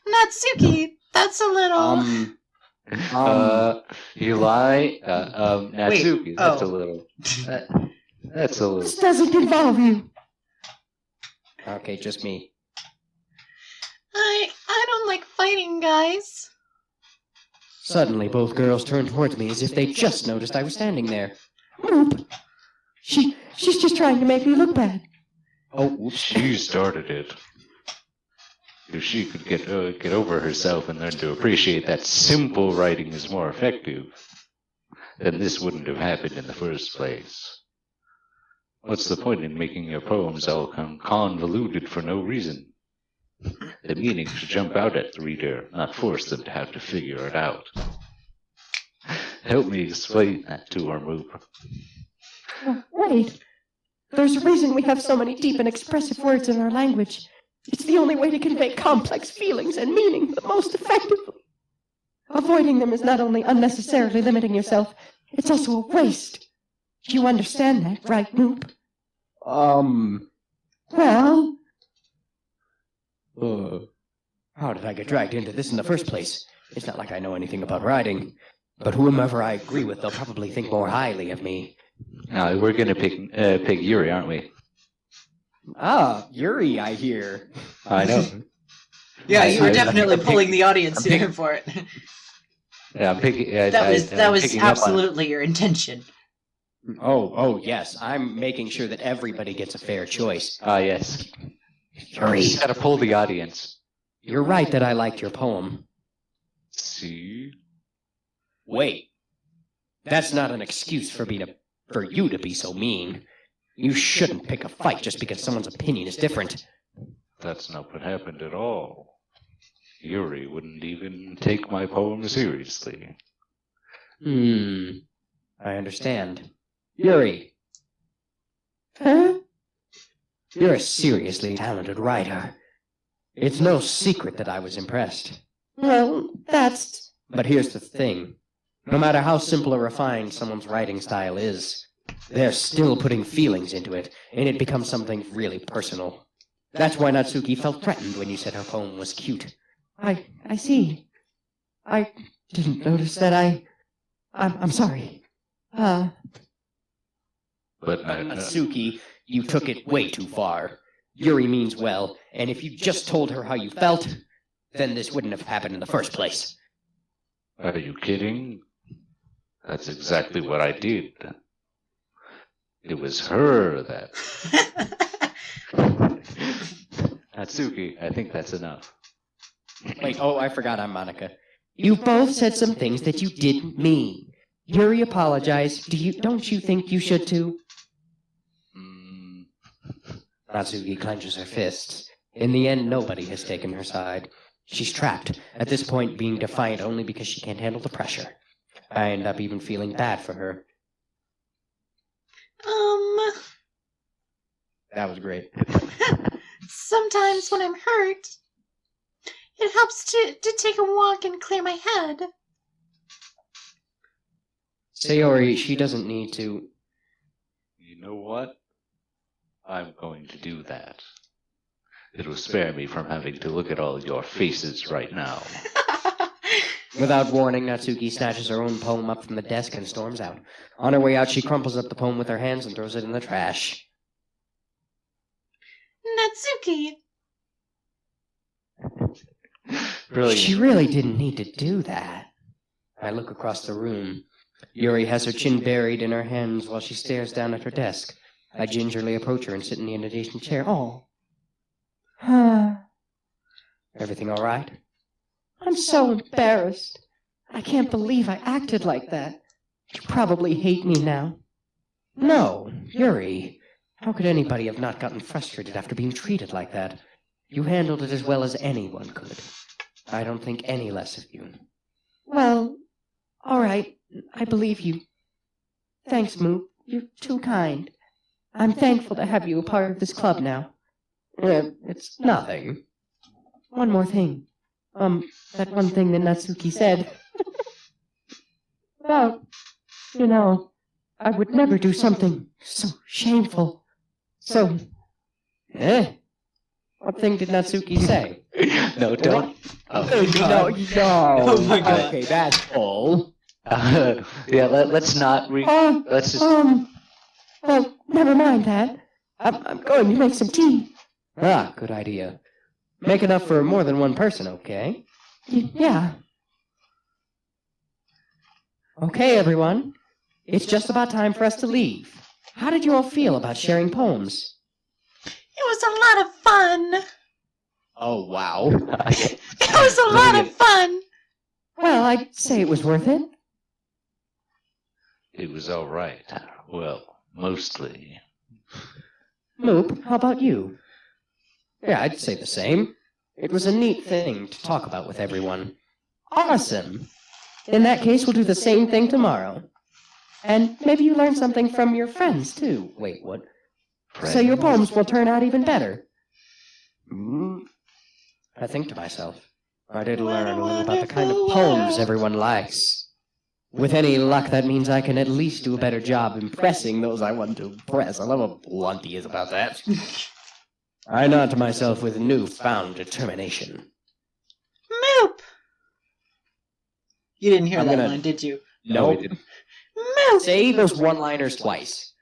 Natsuki, that's a little... You lie, Natsuki. Wait, That's oh. a little. That's a little. This doesn't involve you. Okay, just me. I don't like fighting, guys. Suddenly, both girls turned towards me as if they just noticed I was standing there. Nope. She's just trying to make me look bad. Oh, oops. She started it. If she could get over herself and learn to appreciate that simple writing is more effective, then this wouldn't have happened in the first place. What's the point in making your poems all convoluted for no reason? The meaning should jump out at the reader, not force them to have to figure it out. Help me explain that to her, Moop. Oh, wait. There's a reason we have so many deep and expressive words in our language. It's the only way to convey complex feelings and meaning the most effectively. Avoiding them is not only unnecessarily limiting yourself, it's also a waste. You understand that, right, Noop? Well, How did I get dragged into this in the first place? It's not like I know anything about writing, but whomever I agree with, they'll probably think more highly of me. Now we're gonna pick Yuri, aren't we? Ah, Yuri, I hear. I know. Yeah, you were definitely I'm pulling the audience I'm in for it. Yeah, I'm picking. That was picking up on it. absolutely your intention. Oh, yes. I'm making sure that everybody gets a fair choice. Ah, yes. Yuri, Just gotta pull the audience. you're right that I liked your poem. See? Wait, that's not an excuse for you to be so mean. You shouldn't pick a fight just because someone's opinion is different. That's not what happened at all. Yuri wouldn't even take my poem seriously. I understand. Yuri, huh? you're a seriously talented writer. It's no secret that I was impressed. Well, that's... But here's the thing. No matter how simple or refined someone's writing style is, they're still putting feelings into it, and it becomes something really personal. That's why Natsuki felt threatened when you said her poem was cute. I see. I didn't notice that I'm sorry. But Natsuki, you took it way too far. Yuri means well, and if you just told her how you felt, then this wouldn't have happened in the first place. are you kidding? That's exactly what I did. It was her that... Natsuki, I think that's enough. Wait, I forgot I'm Monica. You both said some things that you didn't mean. Yuri apologized. Don't you think you should too? Natsuki clenches her fists. In the end, nobody has taken her side. She's trapped, at this point being defiant only because she can't handle the pressure. I end up even feeling bad for her. That was great. Sometimes when I'm hurt, it helps to take a walk and clear my head. Sayori, she doesn't need to. You know what? I'm going to do that. It'll spare me from having to look at all your faces right now. Without warning, Natsuki snatches her own poem up from the desk and storms out. On her way out, she crumples up the poem with her hands and throws it in the trash. Natsuki! Brilliant. She really didn't need to do that. I look across the room. Yuri has her chin buried in her hands while she stares down at her desk. I gingerly approach her and sit in the adjacent chair. Oh. Everything all right? I'm so embarrassed. I can't believe I acted like that. You probably hate me now. No, Yuri. How could anybody have not gotten frustrated after being treated like that? You handled it as well as anyone could. I don't think any less of you. Well, all right. I believe you. Thanks, Moop. You're too kind. I'm thankful to have you a part of this club now. It's nothing. One more thing. That one thing that Natsuki said. About, I would never do something so shameful. So, What thing did Natsuki say? No, don't. Oh. No. Oh my God. Okay, that's all. Yeah, let's not let's just. well, never mind that. I'm going to make some tea. Ah, good idea. Make enough for more than one person, okay? Yeah. Okay, everyone. It's just about time for us to leave. How did you all feel about sharing poems? It was a lot of fun. Oh, wow. It was a lot of fun. Well, I'd say it was worth it. It was all right. Well, mostly. Moop, how about you? Yeah, I'd say the same. It was a neat thing to talk about with everyone. Awesome. In that case, we'll do the same thing tomorrow. And maybe you learn something from your friends, too. Wait, what? So your poems will turn out even better. I think to myself, I did learn a little about the kind of poems everyone likes. With any luck, that means I can at least do a better job impressing those I want to impress. I love how blunt he is about that. I nod to myself with newfound determination. Moop! You didn't hear I'm that gonna- line, did you? No, we didn't. Moop! Say those one-liners twice.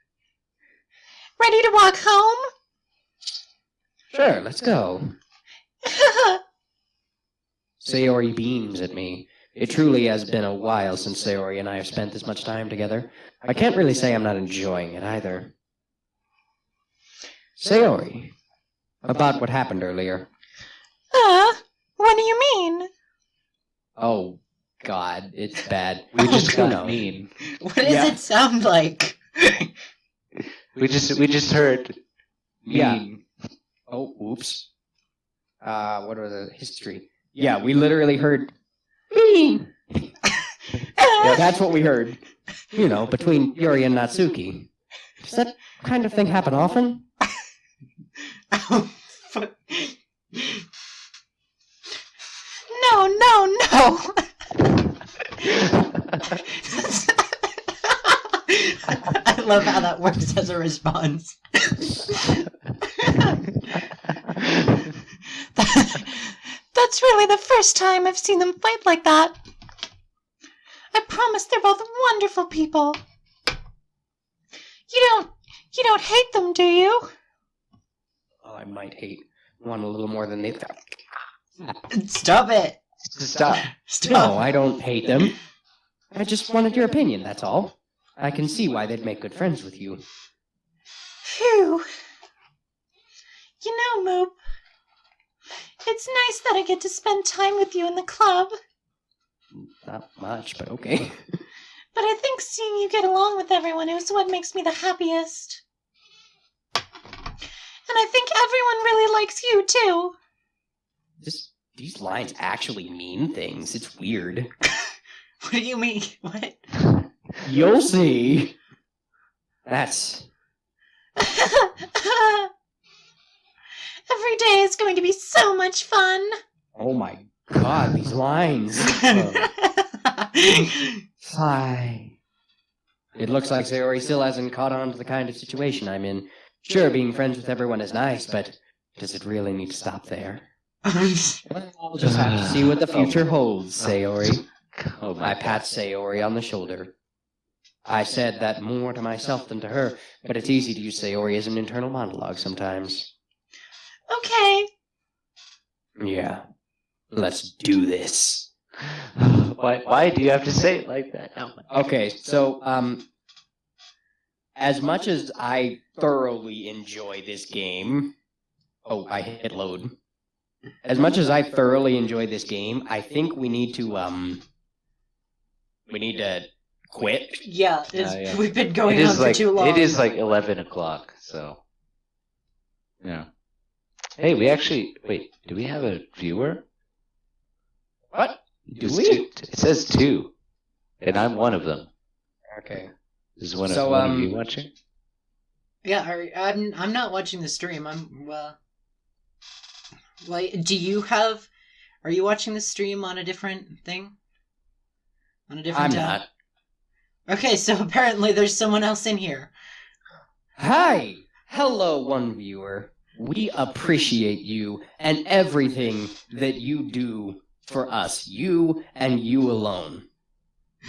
Ready to walk home? Sure, let's go. Sayori beams at me. It truly has been a while since Sayori and I have spent this much time together. I can't really say I'm not enjoying it either. Sayori, about what happened earlier. What do you mean? Oh, God, it's bad. We just You got know. mean. What does Yeah. it sound like? We just heard Yeah. mean. Oh, oops. What are the history? Yeah, we literally heard mean. Yeah, that's what we heard. You know, between Yuri and Natsuki. Does that kind of thing happen often? Oh, fuck. No. I love how that works as a response. That's really the first time I've seen them fight like that. I promise they're both wonderful people. You don't hate them, do you? Oh, I might hate one a little more than they thought. Stop it. Stop. Stop. No, I don't hate them. I just wanted your opinion, that's all. I can see why they'd make good friends with you. Phew. You know, Moop, it's nice that I get to spend time with you in the club, Not much, but okay. but I think seeing you get along with everyone is what makes me the happiest. And I think everyone really likes you, too. These lines actually mean things. It's weird. What do you mean? What? You'll see. That's... Every day is going to be so much fun. Oh my God, these lines. Sigh. It looks like Sayori still hasn't caught on to the kind of situation I'm in. Sure, being friends with everyone is nice, but does it really need to stop there? Well, we'll just have to see what the future holds, Sayori. Oh I pat Sayori on the shoulder. I said that more to myself than to her, but it's easy to use Sayori as an internal monologue sometimes. Okay. Yeah. Let's do this. Why do you have to say it like that? Oh my. Okay, so, as much as I thoroughly enjoy this game... Oh, I hit load. As much as I thoroughly enjoy this game, I think we need to quit. Yeah, Yeah. we've been going on for too long. It is like 11 o'clock, so. Yeah. Hey, wait, do we have a viewer? What? Do It's we? it says 2, and I'm one of them. Okay. Is one So, of you watching? Yeah, I'm not watching the stream. I'm like, are you watching the stream on a different thing? On a different I'm tab? not. Okay, so apparently there's someone else in here. Hi! Hello, one viewer. We appreciate you and everything that you do for us. You and you alone.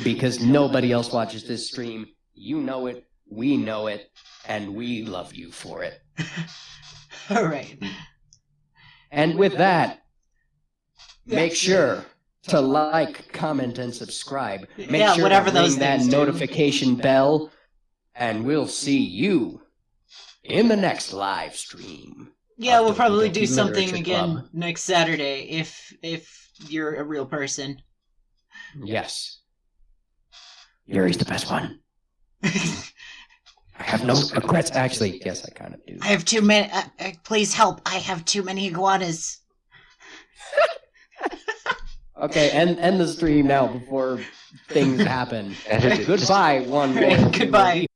Because nobody else watches this stream. You know it, we know it, and we love you for it. Alright. And with that, make sure to like, comment, and subscribe. Make Yeah, sure whatever to ring those that things do. notification bell, and we'll see you in the next live stream. Yeah, of we'll Doki probably Doki do something Literature again Club. next Saturday if you're a real person. Yes. Yuri's the best one. I have no regrets. Actually, yes, I kind of do. I have too many. Please help. I have too many iguanas. Okay, end the stream now before things happen. Edit it. Goodbye, one. Right, more goodbye. viewer.